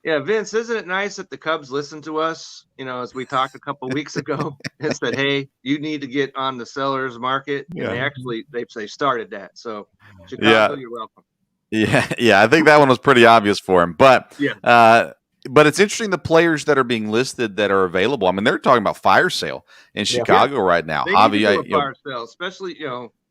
[SPEAKER 4] Yeah, Vince, isn't it nice that the Cubs listened to us, as we talked a couple of weeks ago and said, hey, you need to get on the sellers market. Yeah. And they started that. So, Chicago, you're welcome.
[SPEAKER 6] Yeah, I think that one was pretty obvious for him. But but it's interesting the players that are being listed that are available. I mean, they're talking about fire sale in Chicago right now.
[SPEAKER 4] They need to do a fire sale, especially,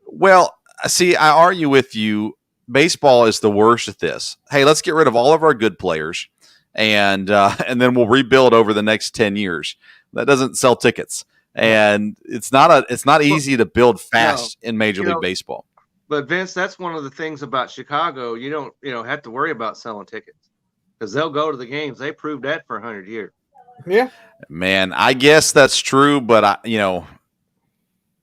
[SPEAKER 6] Well, see, I argue with you. Baseball is the worst at this. Hey, let's get rid of all of our good players. And then we'll rebuild over the next 10 years. That doesn't sell tickets, and it's not easy to build fast in Major League Baseball.
[SPEAKER 4] But Vince, that's one of the things about Chicago. You don't have to worry about selling tickets because they'll go to the games. They proved that for 100 years.
[SPEAKER 5] Yeah,
[SPEAKER 6] man, I guess that's true, but you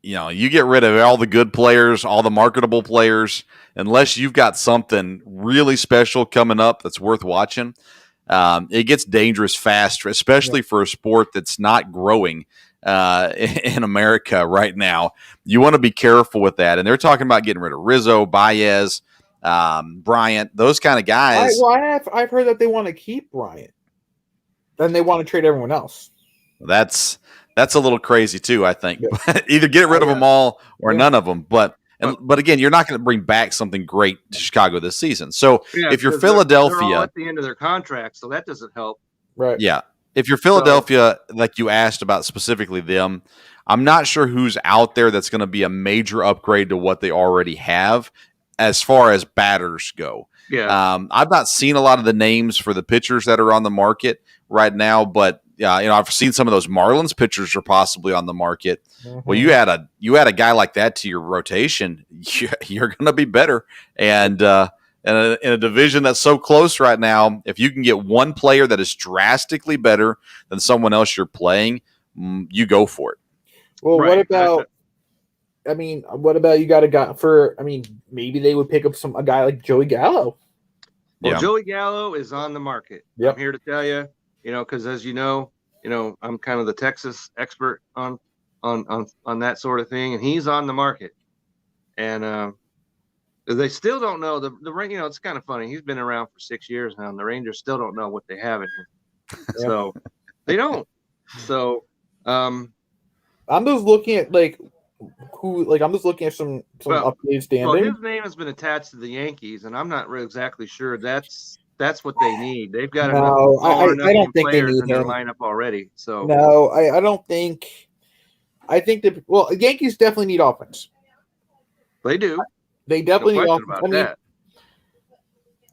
[SPEAKER 6] get rid of all the good players, all the marketable players, unless you've got something really special coming up that's worth watching. It gets dangerous fast, especially for a sport that's not growing in America right now. You want to be careful with that. And they're talking about getting rid of Rizzo, Baez, Bryant, those kind of guys.
[SPEAKER 5] I've heard that they want to keep Bryant. Then they want to trade everyone else.
[SPEAKER 6] That's a little crazy too, I think. Yeah. Either get rid of them all or none of them. But again, you're not going to bring back something great to Chicago this season. So if you're Philadelphia,
[SPEAKER 4] they're all at the end of their contract, so that doesn't help.
[SPEAKER 5] Right.
[SPEAKER 6] Yeah. If you're Philadelphia, like you asked about specifically them, I'm not sure who's out there that's going to be a major upgrade to what they already have as far as batters go.
[SPEAKER 4] Yeah.
[SPEAKER 6] I've not seen a lot of the names for the pitchers that are on the market right now, but I've seen some of those Marlins pitchers are possibly on the market. Mm-hmm. Well, you add a guy like that to your rotation, you're going to be better. And in a division that's so close right now, if you can get one player that is drastically better than someone else you're playing, you go for it.
[SPEAKER 5] Well, right. What about you got a guy maybe they would pick up a guy like Joey Gallo.
[SPEAKER 4] Well, Joey Gallo is on the market. Yep. I'm here to tell you. Because as you know, I'm kind of the Texas expert on that sort of thing, and he's on the market. And They still don't know the you know, it's kind of funny. He's been around for 6 years now, and the Rangers still don't know what they have in him. So they don't. So
[SPEAKER 5] I'm just looking at I'm just looking at some updated standings.
[SPEAKER 4] Well, his name has been attached to the Yankees, and I'm not really exactly sure that's what they need. They've got
[SPEAKER 5] I don't think they
[SPEAKER 4] players
[SPEAKER 5] need
[SPEAKER 4] in their
[SPEAKER 5] him.
[SPEAKER 4] lineup already. So
[SPEAKER 5] No, I don't think. I think that the Yankees definitely need offense.
[SPEAKER 4] they do.
[SPEAKER 5] They definitely
[SPEAKER 4] No
[SPEAKER 5] need
[SPEAKER 4] question
[SPEAKER 5] offense.
[SPEAKER 4] about that.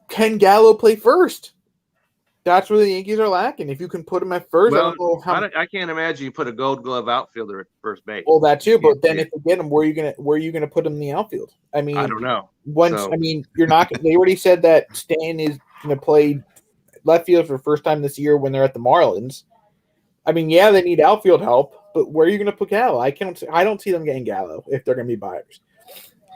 [SPEAKER 5] Can Gallo play first? That's where the Yankees are lacking. If you can put him at first, I
[SPEAKER 4] Well,
[SPEAKER 5] don't know how.
[SPEAKER 4] I can't imagine you put a Gold Glove outfielder at first base.
[SPEAKER 5] Well, that too, but then if you get him, where are you gonna put him in the outfield? I mean,
[SPEAKER 4] I don't know.
[SPEAKER 5] You're not. They already said that Stan is gonna play left field for the first time this year when they're at the Marlins. I mean, yeah, they need outfield help, but where are you gonna put Gallo? I don't see them getting Gallo if they're gonna be buyers.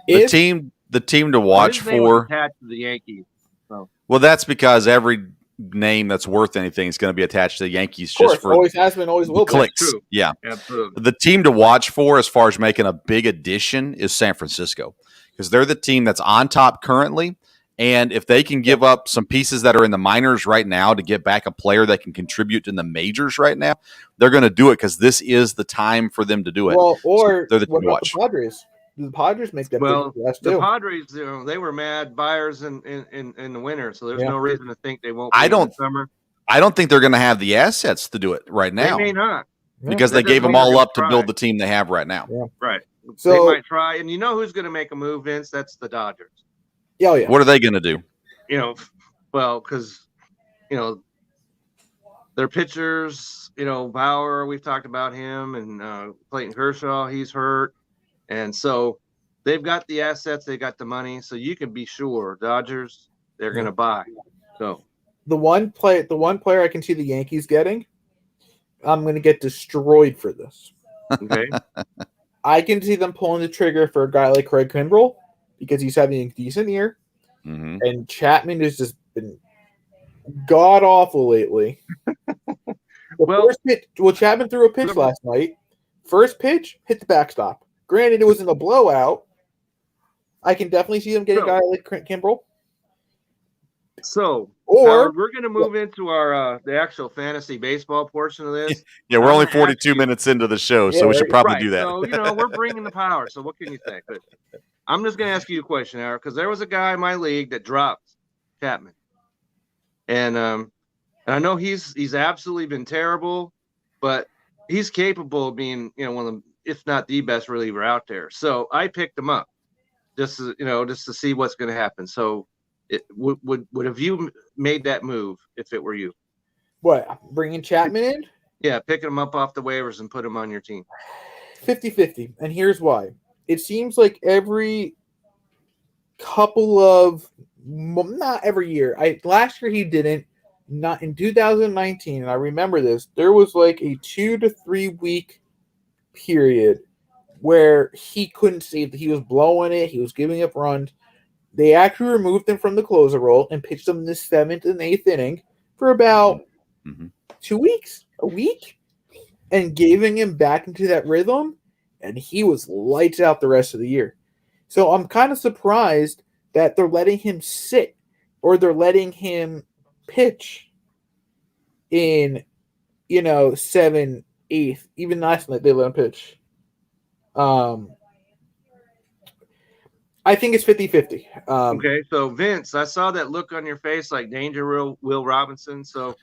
[SPEAKER 6] The team to watch
[SPEAKER 4] His name was
[SPEAKER 6] for.
[SPEAKER 4] attached to the Yankees. So.
[SPEAKER 6] Well, that's because every name that's worth anything is going to be attached to the Yankees.
[SPEAKER 5] Of course,
[SPEAKER 6] just for
[SPEAKER 5] always has been, always will be.
[SPEAKER 6] clicks.
[SPEAKER 4] True.
[SPEAKER 6] Yeah,
[SPEAKER 4] Absolutely.
[SPEAKER 6] The team to watch for, as far as making a big addition, is San Francisco, because they're the team that's on top currently. And if they can give up some pieces that are in the minors right now to get back a player that can contribute in the majors right now, they're going to do it, because this is the time for them to do it.
[SPEAKER 5] Well, or
[SPEAKER 6] so they're the team
[SPEAKER 5] what
[SPEAKER 6] to
[SPEAKER 5] about
[SPEAKER 6] watch.
[SPEAKER 5] the Padres? Do the Padres make that
[SPEAKER 4] Well,
[SPEAKER 5] big too?
[SPEAKER 4] the Padres, they were mad buyers in the winter, so there's no reason to think they won't.
[SPEAKER 6] I
[SPEAKER 4] in the summer.
[SPEAKER 6] I don't think they're going to have the assets to do it right now.
[SPEAKER 4] They may not,
[SPEAKER 6] because they gave them all up to build the team they have right now.
[SPEAKER 5] Yeah.
[SPEAKER 4] Right.
[SPEAKER 5] So
[SPEAKER 4] they might try, and you know who's going to make a move, Vince? That's the Dodgers.
[SPEAKER 5] Yeah, yeah.
[SPEAKER 6] What are they going to do?
[SPEAKER 4] Because their pitchers, Bauer, we've talked about him, and Clayton Kershaw, he's hurt. And so they've got the assets, they got the money, so you can be sure Dodgers, they're going to buy. So
[SPEAKER 5] the one player I can see the Yankees getting, I'm going to get destroyed for this.
[SPEAKER 4] Okay.
[SPEAKER 5] I can see them pulling the trigger for a guy like Craig Kimbrell because he's having a decent year, and Chapman has just been god awful lately. Chapman threw a pitch last night. First pitch hit the backstop. Granted, it was in a blowout. I can definitely see them getting a guy like Kimbrell.
[SPEAKER 4] So,
[SPEAKER 5] or
[SPEAKER 4] we're going to move into our the actual fantasy baseball portion of this.
[SPEAKER 6] Yeah, we're only 42 minutes into the show, so we should probably do that.
[SPEAKER 4] So, we're bringing the power. So, what can you think? I'm just going to ask you a question, Eric, because there was a guy in my league that dropped Chapman, and I know he's absolutely been terrible, but he's capable of being one of the, if not the best reliever out there. So I picked him up just to see what's going to happen. So would have you made that move if it were you?
[SPEAKER 5] What, bringing Chapman in?
[SPEAKER 4] Yeah, picking him up off the waivers and put him on your team.
[SPEAKER 5] 50-50. And here's why. It seems like every couple of, not every year. Last year he didn't. Not in 2019, and I remember this. There was like a 2 to 3 week period where he couldn't save. He was blowing it. He was giving up runs. They actually removed him from the closer role and pitched him in the 7th and 8th inning for about 2 weeks, a week, and giving him back into that rhythm, and he was lights out the rest of the year. So I'm kind of surprised that they're letting him sit, or they're letting him pitch in 7th, 8th, even last night they let him pitch. I think it's 50-50.
[SPEAKER 4] Okay, so Vince, I saw that look on your face like danger Will Robinson. So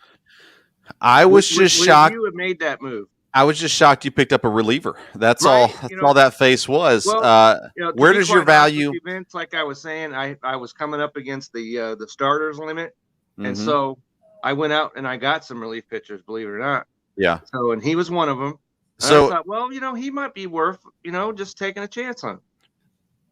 [SPEAKER 6] I was just shocked
[SPEAKER 4] you had made that move.
[SPEAKER 6] I was just shocked you picked up a reliever. That's all. That's all that face was.
[SPEAKER 4] Well,
[SPEAKER 6] where does your value?
[SPEAKER 4] Vince, like I was saying, I was coming up against the starters limit, and so I went out and I got some relief pitchers, believe it or not.
[SPEAKER 6] Yeah.
[SPEAKER 4] So, and he was one of them.
[SPEAKER 6] So
[SPEAKER 4] I thought, well, he might be worth, just taking a chance on him.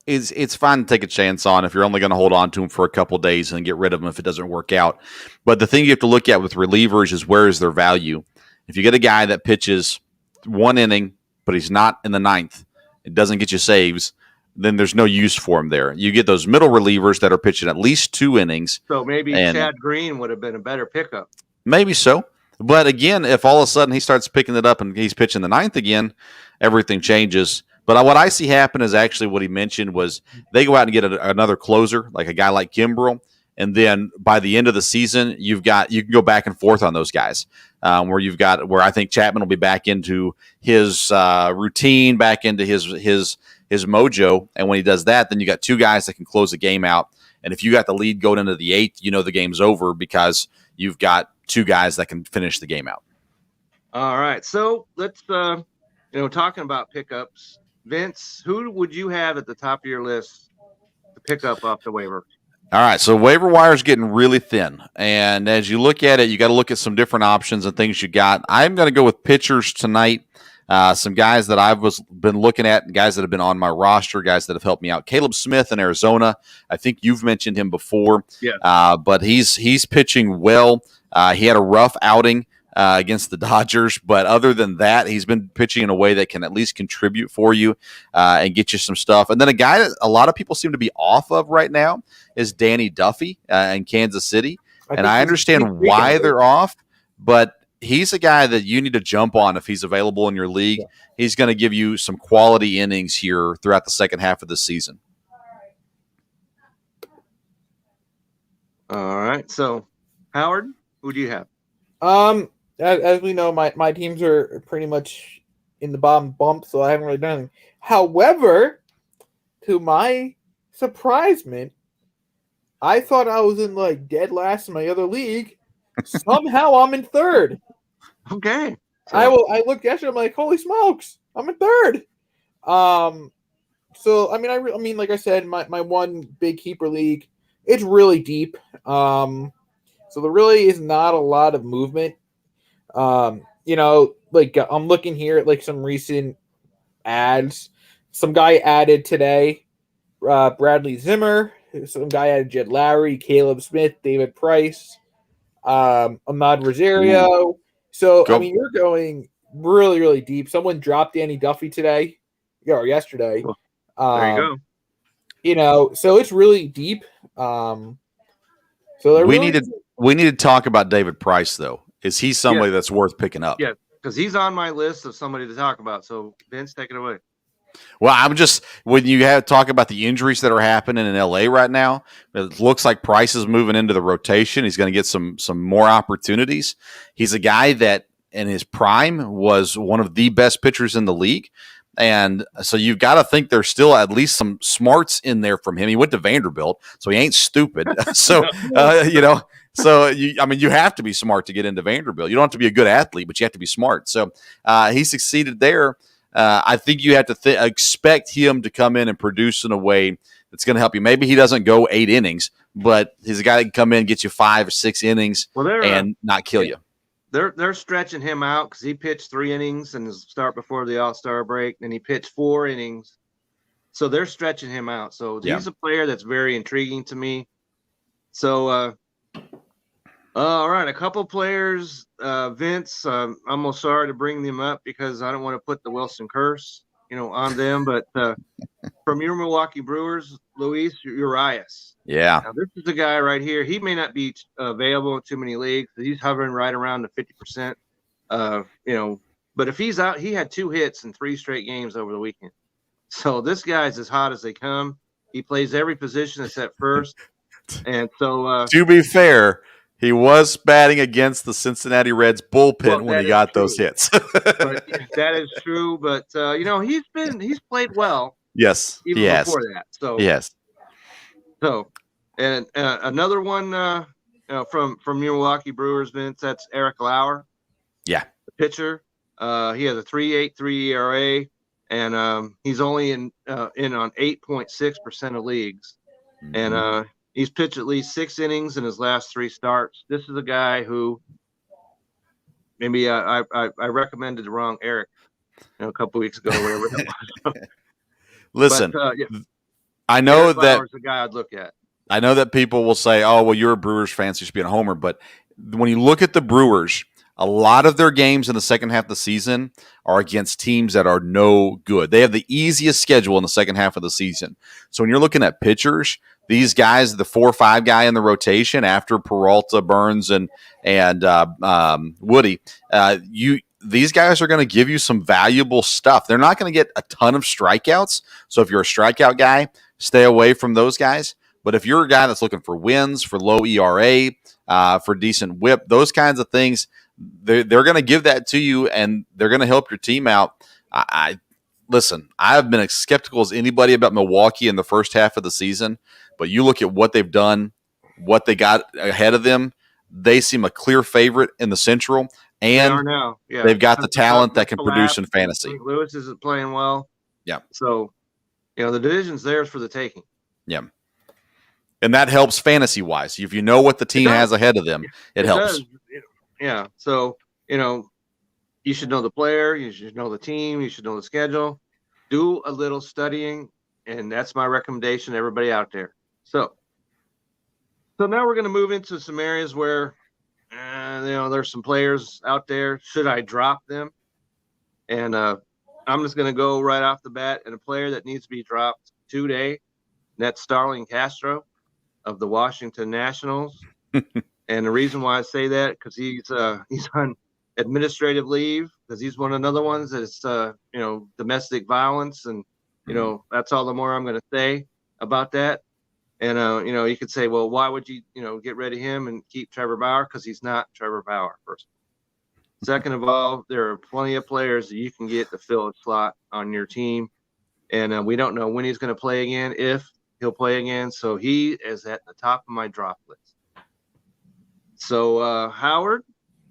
[SPEAKER 6] It's fine to take a chance on if you're only going to hold on to him for a couple of days and get rid of him if it doesn't work out. But the thing you have to look at with relievers is where is their value. If you get a guy that pitches 1 inning, but he's not in the 9th, it doesn't get you saves, then there's no use for him there. You get those middle relievers that are pitching at least 2 innings.
[SPEAKER 4] So maybe Chad Green would have been a better pickup.
[SPEAKER 6] Maybe so. But again, if all of a sudden he starts picking it up and he's pitching the 9th again, everything changes. But what I see happen is actually what he mentioned was they go out and get another closer, like a guy like Kimbrel, and then by the end of the season, you can go back and forth on those guys. Where I think Chapman will be back into his routine, back into his mojo, and when he does that, then you got two guys that can close the game out. And if you got the lead going into the 8th, the game's over because you've got two guys that can finish the game out.
[SPEAKER 4] All right, so let's talking about pickups. Vince, who would you have at the top of your list to pick up off the waiver?
[SPEAKER 6] All right, so waiver wire is getting really thin, and as you look at it, you got to look at some different options and things you got. I'm going to go with pitchers tonight. Some guys that I've been looking at, guys that have been on my roster, guys that have helped me out. Caleb Smith in Arizona. I think you've mentioned him before.
[SPEAKER 4] Yeah.
[SPEAKER 6] But he's pitching well. He had a rough outing against the Dodgers, but other than that, he's been pitching in a way that can at least contribute for you and get you some stuff. And then a guy that a lot of people seem to be off of right now is Danny Duffy in Kansas City. I understand why they're off, but he's a guy that you need to jump on if he's available in your league. Yeah. He's going to give you some quality innings here throughout the second half of the season.
[SPEAKER 4] All right. So, Howard, who do you have?
[SPEAKER 5] As we know, my teams are pretty much in the bottom bump, so I haven't really done anything. However, to my surprisement, I thought I was in dead last in my other league. Somehow I'm in third.
[SPEAKER 4] Okay. So.
[SPEAKER 5] I looked yesterday. I'm like, holy smokes, I'm in third. So I mean, like I said, my one big keeper league, it's really deep. So there really is not a lot of movement. I'm looking here at some recent ads. Some guy added today, Bradley Zimmer. Some guy added Jed Lowry, Caleb Smith, David Price, Ahmad Rosario. Ooh. So, I mean, you're going really, really deep. Someone dropped Danny Duffy today, or yesterday.
[SPEAKER 4] There you
[SPEAKER 5] go. So it's really deep. So
[SPEAKER 6] we need to talk about David Price, though. Is he somebody that's worth picking up?
[SPEAKER 4] Yeah, because he's on my list of somebody to talk about. So, Vince, take it away.
[SPEAKER 6] Well, when you talk about the injuries that are happening in LA right now, it looks like Price is moving into the rotation. He's going to get some more opportunities. He's a guy that in his prime was one of the best pitchers in the league. And so you've got to think there's still at least some smarts in there from him. He went to Vanderbilt, so he ain't stupid. So, you have to be smart to get into Vanderbilt. You don't have to be a good athlete, but you have to be smart. So he succeeded there. I think you have to expect him to come in and produce in a way that's going to help you. Maybe he doesn't go 8 innings, but he's a guy that can come in and get you 5 or 6 innings and not kill you.
[SPEAKER 4] They're stretching him out because he pitched 3 innings in his start before the All-Star break, and he pitched 4 innings. So they're stretching him out. So he's a player that's very intriguing to me. So, all right, a couple players. Vince, I'm almost sorry to bring them up because I don't want to put the Wilson curse, on them. But from your Milwaukee Brewers, Luis Urias.
[SPEAKER 6] Yeah.
[SPEAKER 4] Now, this is the guy right here. He may not be available in too many leagues. He's hovering right around the 50%. But if he's out, he had 2 hits in 3 straight games over the weekend. So this guy's as hot as they come. He plays every position except first. And so
[SPEAKER 6] to be fair, he was batting against the Cincinnati Reds bullpen when he got those hits.
[SPEAKER 4] But that is true. But he's played well.
[SPEAKER 6] Yes,
[SPEAKER 4] even before that. So
[SPEAKER 6] yes.
[SPEAKER 4] So, and another one from Milwaukee Brewers, Vince. That's Eric Lauer.
[SPEAKER 6] Yeah,
[SPEAKER 4] the pitcher. He has a 3.83 ERA, and he's only in on 8.6% of leagues, and he's pitched at least 6 innings in his last 3 starts. This is a guy who maybe I recommended the wrong Eric a couple weeks ago, whatever it was.
[SPEAKER 6] Listen,
[SPEAKER 4] but,
[SPEAKER 6] I know
[SPEAKER 4] Eric
[SPEAKER 6] that
[SPEAKER 4] Lauer's the guy I'd look at.
[SPEAKER 6] I know that people will say, "Oh, well, you're a Brewers fan, so you should be a homer." But when you look at the Brewers, a lot of their games in the second half of the season are against teams that are no good. They have the easiest schedule in the second half of the season. So when you're looking at pitchers, these guys, the 4 or 5 guy in the rotation after Peralta, Burns, and Woody, these guys are going to give you some valuable stuff. They're not going to get a ton of strikeouts. So if you're a strikeout guy, stay away from those guys. But if you're a guy that's looking for wins, for low ERA, for decent whip, those kinds of things, they're going to give that to you, and they're going to help your team out. Listen, I've been as skeptical as anybody about Milwaukee in the first half of the season, but you look at what they've done, what they got ahead of them, they seem a clear favorite in the Central, and they've got the talent that can produce in fantasy.
[SPEAKER 4] St. Louis isn't playing well.
[SPEAKER 6] Yeah.
[SPEAKER 4] So, the division's theirs for the taking.
[SPEAKER 6] Yeah. And that helps fantasy-wise. If you know what the team has ahead of them, it helps.
[SPEAKER 4] Does. Yeah. So, you should know the player. You should know the team. You should know the schedule. Do a little studying, and that's my recommendation to everybody out there. So now we're going to move into some areas where, there's some players out there. Should I drop them? And I'm just going to go right off the bat. And a player that needs to be dropped today, and that's Starlin Castro of the Washington Nationals. And the reason why I say that, because he's on administrative leave, because he's one of the other ones that's domestic violence, and that's all the more I'm going to say about that. And you could say, well, why would you get rid of him and keep Trevor Bauer? Because he's not Trevor Bauer. First, second of all, there are plenty of players that you can get to fill a slot on your team, and we don't know when he's going to play again, if he'll play again. So he is at the top of my drop list. So Howard,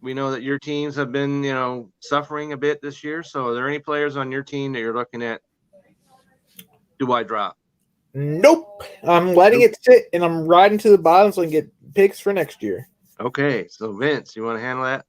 [SPEAKER 4] we know that your teams have been, suffering a bit this year. So are there any players on your team that you're looking at? Do I drop?
[SPEAKER 5] Nope. I'm letting it sit, and I'm riding to the bottom so I can get picks for next year.
[SPEAKER 4] Okay. So Vince, you want to handle that?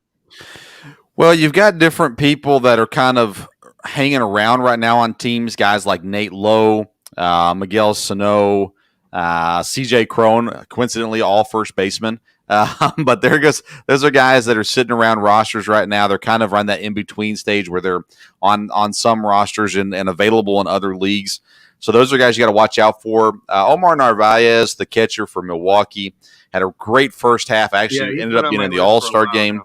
[SPEAKER 6] Well, you've got different people that are kind of hanging around right now on teams, guys like Nate Lowe, Miguel Sano, CJ Crone, coincidentally all first basemen. But those are guys that are sitting around rosters right now. They're kind of on that in-between stage where they're on some rosters and available in other leagues. So those are guys you got to watch out for. Omar Narvaez, the catcher for Milwaukee, had a great first half. Actually, ended up being in the All-Star game.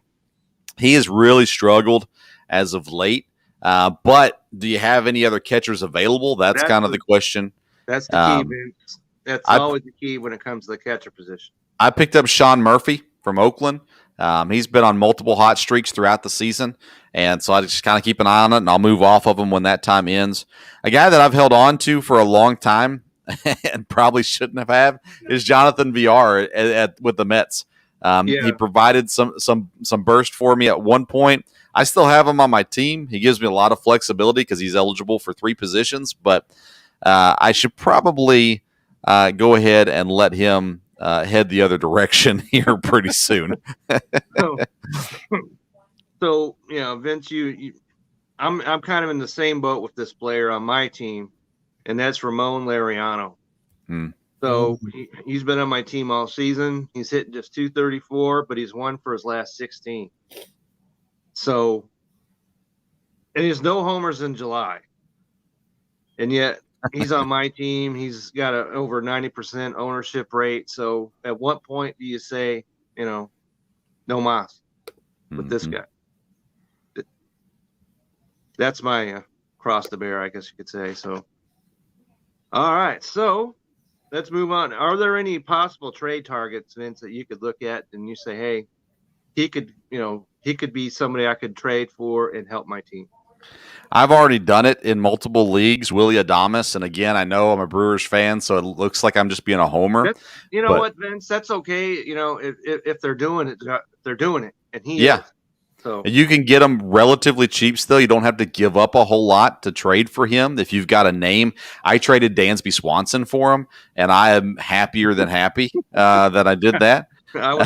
[SPEAKER 6] He has really struggled as of late. But do you have any other catchers available? That's kind of the question.
[SPEAKER 4] That's the key, Vince. That's always the key when it comes to the catcher position.
[SPEAKER 6] I picked up Sean Murphy from Oakland. He's been on multiple hot streaks throughout the season, and so I just kind of keep an eye on it, and I'll move off of him when that time ends. A guy that I've held on to for a long time and probably shouldn't have is Jonathan Villar with the Mets. He provided some burst for me at one point. I still have him on my team. He gives me a lot of flexibility because he's eligible for 3 positions, but I should probably go ahead and let him head the other direction here pretty soon.
[SPEAKER 4] So Vince, I'm kind of in the same boat with this player on my team, and that's Ramon Laureano. So he's been on my team all season. He's hitting just .234, but he's won for his last 16. So, and he's no homers in July, and yet he's on my team. He's got a over 90% ownership rate. So at what point do you say, no mas with this guy? That's my cross to bear, I guess you could say. So, all right. So let's move on. Are there any possible trade targets, Vince, that you could look at and you say, hey, he could be somebody I could trade for and help my team?
[SPEAKER 6] I've already done it in multiple leagues, Willy Adames, and again, I know I'm a Brewers fan, so it looks like I'm just being a homer.
[SPEAKER 4] What, Vince? That's okay. If they're doing it, they're doing it, and he is. So
[SPEAKER 6] you can get him relatively cheap still. You don't have to give up a whole lot to trade for him if you've got a name. I traded Dansby Swanson for him, and I am happier than happy that I did that.
[SPEAKER 4] I'd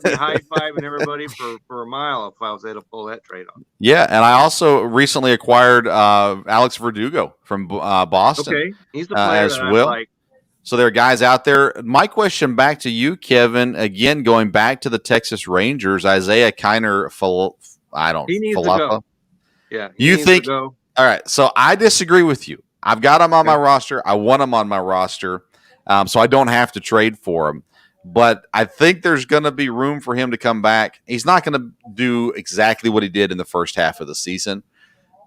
[SPEAKER 4] be high-fiving everybody for a mile if I was able to pull that trade off.
[SPEAKER 6] Yeah, and I also recently acquired Alex Verdugo from Boston.
[SPEAKER 4] Okay, he's the player
[SPEAKER 6] as
[SPEAKER 4] that
[SPEAKER 6] well.
[SPEAKER 4] I like.
[SPEAKER 6] So there are guys out there. My question back to you, Kevin, again, going back to the Texas Rangers, Isaiah Kiner,
[SPEAKER 4] He needs to go. Yeah,
[SPEAKER 6] you think? All right, so I disagree with you. I've got him on my roster. I want him on my roster, so I don't have to trade for him. But I think there's going to be room for him to come back. He's not going to do exactly what he did in the first half of the season.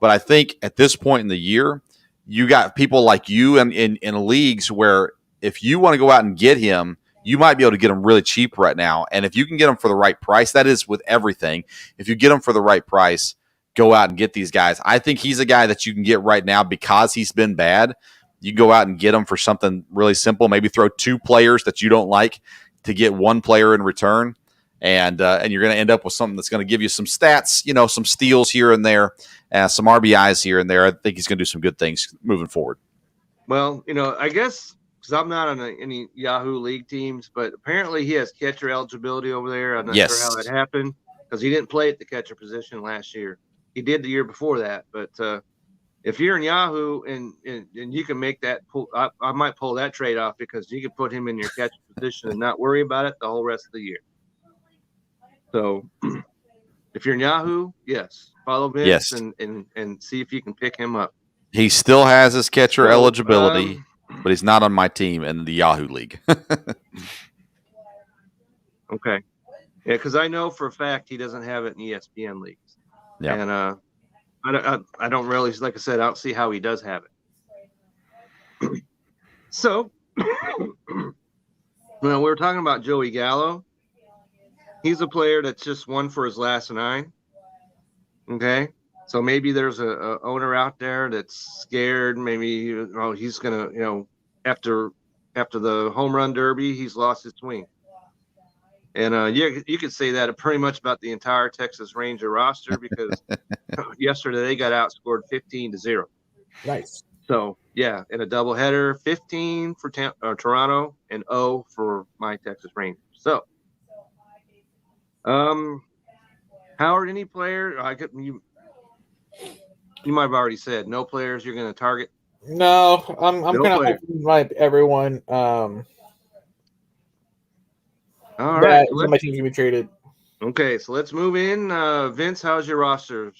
[SPEAKER 6] But I think at this point in the year, you got people like you in leagues where if you want to go out and get him, you might be able to get him really cheap right now. And if you can get him for the right price, that is with everything. If you get him for the right price, go out and get these guys. I think he's a guy that you can get right now because he's been bad. You go out and get him for something really simple. Maybe throw 2 players that you don't like to get 1 player in return. And you're going to end up with something that's going to give you some stats, some steals here and there, some RBIs here and there. I think he's going to do some good things moving forward.
[SPEAKER 4] Well, I guess because I'm not on any Yahoo League teams, but apparently he has catcher eligibility over there. I'm not sure how that happened because he didn't play at the catcher position last year. He did the year before that. But if you're in Yahoo and you can make that pull, I might pull that trade off because you can put him in your catcher position and not worry about it the whole rest of the year. So if you're in Yahoo, yes, follow Vince and see if you can pick him up.
[SPEAKER 6] He still has his catcher eligibility, but he's not on my team in the Yahoo League.
[SPEAKER 4] Okay. Yeah, because I know for a fact he doesn't have it in ESPN leagues.
[SPEAKER 6] Yeah.
[SPEAKER 4] And I don't really, like I said, I don't see how he does have it. So, we were talking about Joey Gallo. He's a player that's just 1 for his last 9. Okay. So maybe there's a owner out there that's scared. Maybe he's gonna, after the home run derby, he's lost his swing. And you could say that pretty much about the entire Texas Ranger roster because yesterday they got outscored 15-0.
[SPEAKER 5] Nice.
[SPEAKER 4] So yeah, in a doubleheader, 15 for Toronto and 0 for my Texas Rangers. So, Howard, any player? You might have already said no players you're going to target.
[SPEAKER 5] No, I'm going to invite everyone.
[SPEAKER 4] All right,
[SPEAKER 5] so my team's going to be traded.
[SPEAKER 4] Okay, so let's move in. Vince, how's your roster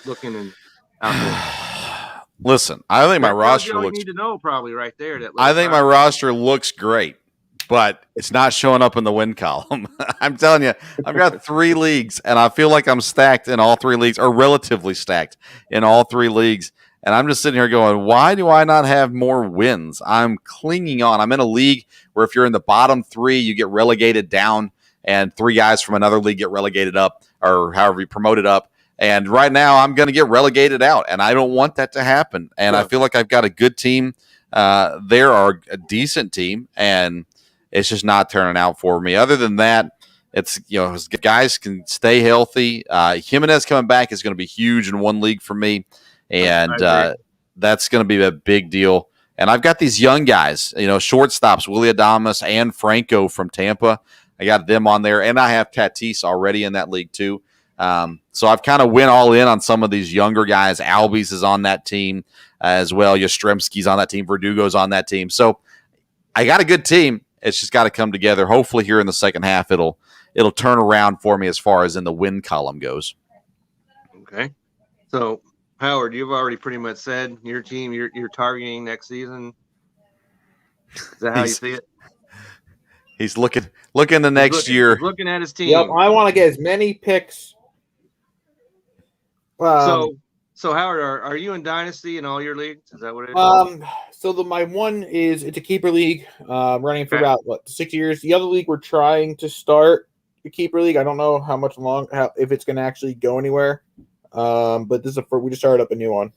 [SPEAKER 4] looking out there?
[SPEAKER 6] Listen, I think my roster looks.
[SPEAKER 4] You need to know probably right there.
[SPEAKER 6] I think my roster looks great, but it's not showing up in the win column. I'm telling you, I've got 3 leagues, and I feel like I'm stacked in all 3 leagues, or relatively stacked in all 3 leagues. And I'm just sitting here going, why do I not have more wins? I'm clinging on. I'm in a league where if you're in the bottom 3, you get relegated down, and 3 guys from another league get relegated up, or however you promoted up. And right now I'm going to get relegated out, and I don't want that to happen. And I feel like I've got a good team there, or a decent team, and it's just not turning out for me. Other than that, it's, guys can stay healthy. Jimenez coming back is going to be huge in one league for me, and that's going to be a big deal. And I've got these young guys, shortstops, Willy Adames and Franco from Tampa. I got them on there, and I have Tatis already in that league too. So I've kind of went all in on some of these younger guys. Albies is on that team as well. Yastrzemski's on that team. Verdugo's on that team. So I got a good team. It's just got to come together. Hopefully here in the second half, it'll turn around for me as far as in the win column goes.
[SPEAKER 4] Okay. So Howard, you've already pretty much said your team you're targeting next season. Is that how you see it?
[SPEAKER 6] He's looking the next year.
[SPEAKER 4] He's looking at his team.
[SPEAKER 5] Yep, I want to get as many picks.
[SPEAKER 4] So Howard, are you in Dynasty in all your leagues? Is that what it is?
[SPEAKER 5] So my one it's a keeper league, running for about 6 years. The other league we're trying to start a keeper league. I don't know if it's going to actually go anywhere. But this is we just started up a new one.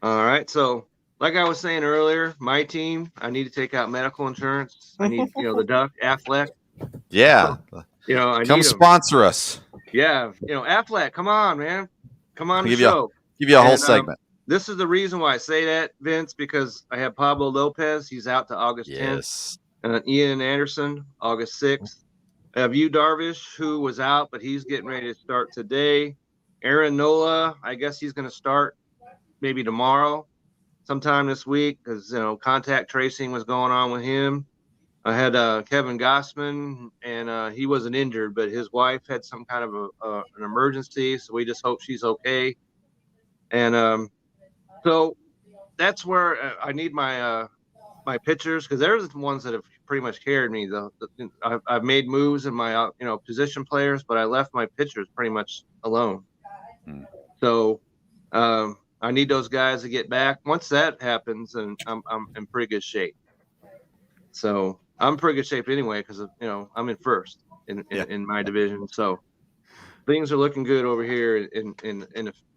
[SPEAKER 4] All right. So like I was saying earlier, my team, I need to take out medical insurance. I need, the Duck, Affleck.
[SPEAKER 6] Yeah.
[SPEAKER 4] I
[SPEAKER 6] come sponsor us.
[SPEAKER 4] Yeah. Affleck, come on, man. Come on the show.
[SPEAKER 6] Give you a whole segment.
[SPEAKER 4] This is the reason why I say that, Vince, because I have Pablo Lopez. He's out to August 10th. Ian Anderson, August 6th. I have Yu Darvish, who was out, but he's getting ready to start today. Aaron Nola, I guess he's going to start maybe tomorrow, sometime this week, because contact tracing was going on with him. I had Kevin Gossman, and he wasn't injured, but his wife had some kind of an emergency, so we just hope she's okay. And so that's where I need my my pitchers, because they're the ones that have pretty much carried me. I've made moves in my position players, but I left my pitchers pretty much alone. So I need those guys to get back. Once that happens, and I'm in pretty good shape. So I'm in pretty good shape anyway, because I'm in first in my division. So things are looking good over here in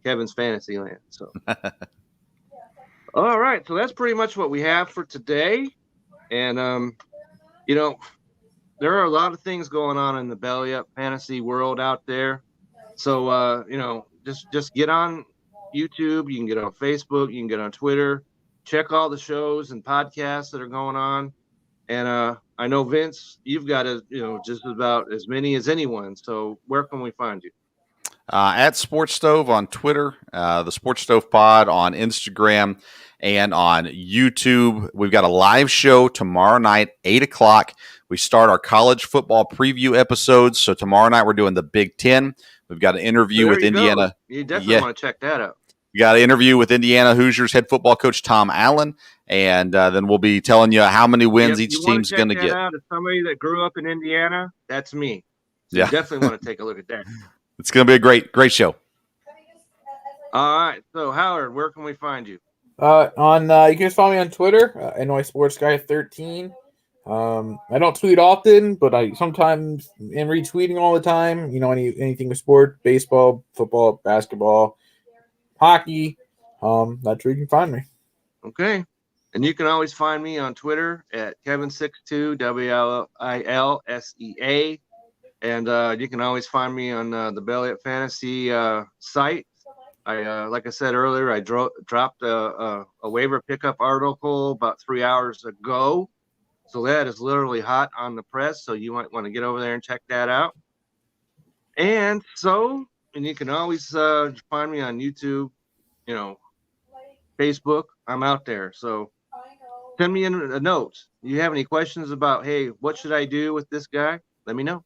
[SPEAKER 4] Kevin's fantasy land. So. All right, so that's pretty much what we have for today. And, there are a lot of things going on in the Belly Up fantasy world out there. So, just get on YouTube. You can get on Facebook. You can get on Twitter. Check all the shows and podcasts that are going on. And I know, Vince, you've got, just about as many as anyone. So where can we find you?
[SPEAKER 6] At Sports Stove on Twitter, the Sports Stove Pod on Instagram, and on YouTube. We've got a live show tomorrow night, 8 o'clock. We start our college football preview episodes. So tomorrow night we're doing the Big Ten. We've got an interview with Indiana.
[SPEAKER 4] You definitely want to check that out.
[SPEAKER 6] We got an interview with Indiana Hoosiers head football coach Tom Allen, and then we'll be telling you how many wins each team's going to get.
[SPEAKER 4] As somebody that grew up in Indiana, that's me. So you definitely want to take a look at that.
[SPEAKER 6] It's going to be a great show.
[SPEAKER 4] All right. So, Howard, where can we find you?
[SPEAKER 5] You can just follow me on Twitter, NY Sports Guy 13. I don't tweet often, but I sometimes am retweeting all the time. Anything with sport, baseball, football, basketball, hockey. That's where you can find me.
[SPEAKER 4] Okay. And you can always find me on Twitter at Kevin62 WILSEA. And you can always find me on the Belly Up Fantasy site. Like I said earlier, I dropped a waiver pickup article about 3 hours ago. So that is literally hot on the press. So you might want to get over there and check that out. And you can always find me on YouTube, Facebook. I'm out there. So send me a note. If you have any questions about, hey, what should I do with this guy? Let me know.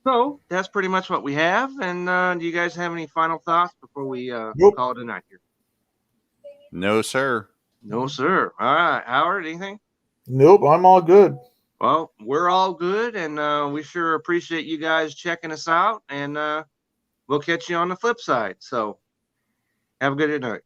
[SPEAKER 4] So that's pretty much what we have. And do you guys have any final thoughts before we call it a night here?
[SPEAKER 6] No, sir.
[SPEAKER 4] No, sir. All right. Howard, anything?
[SPEAKER 5] Nope, I'm all good.
[SPEAKER 4] Well, we're all good, and we sure appreciate you guys checking us out. And we'll catch you on the flip side. So have a good night.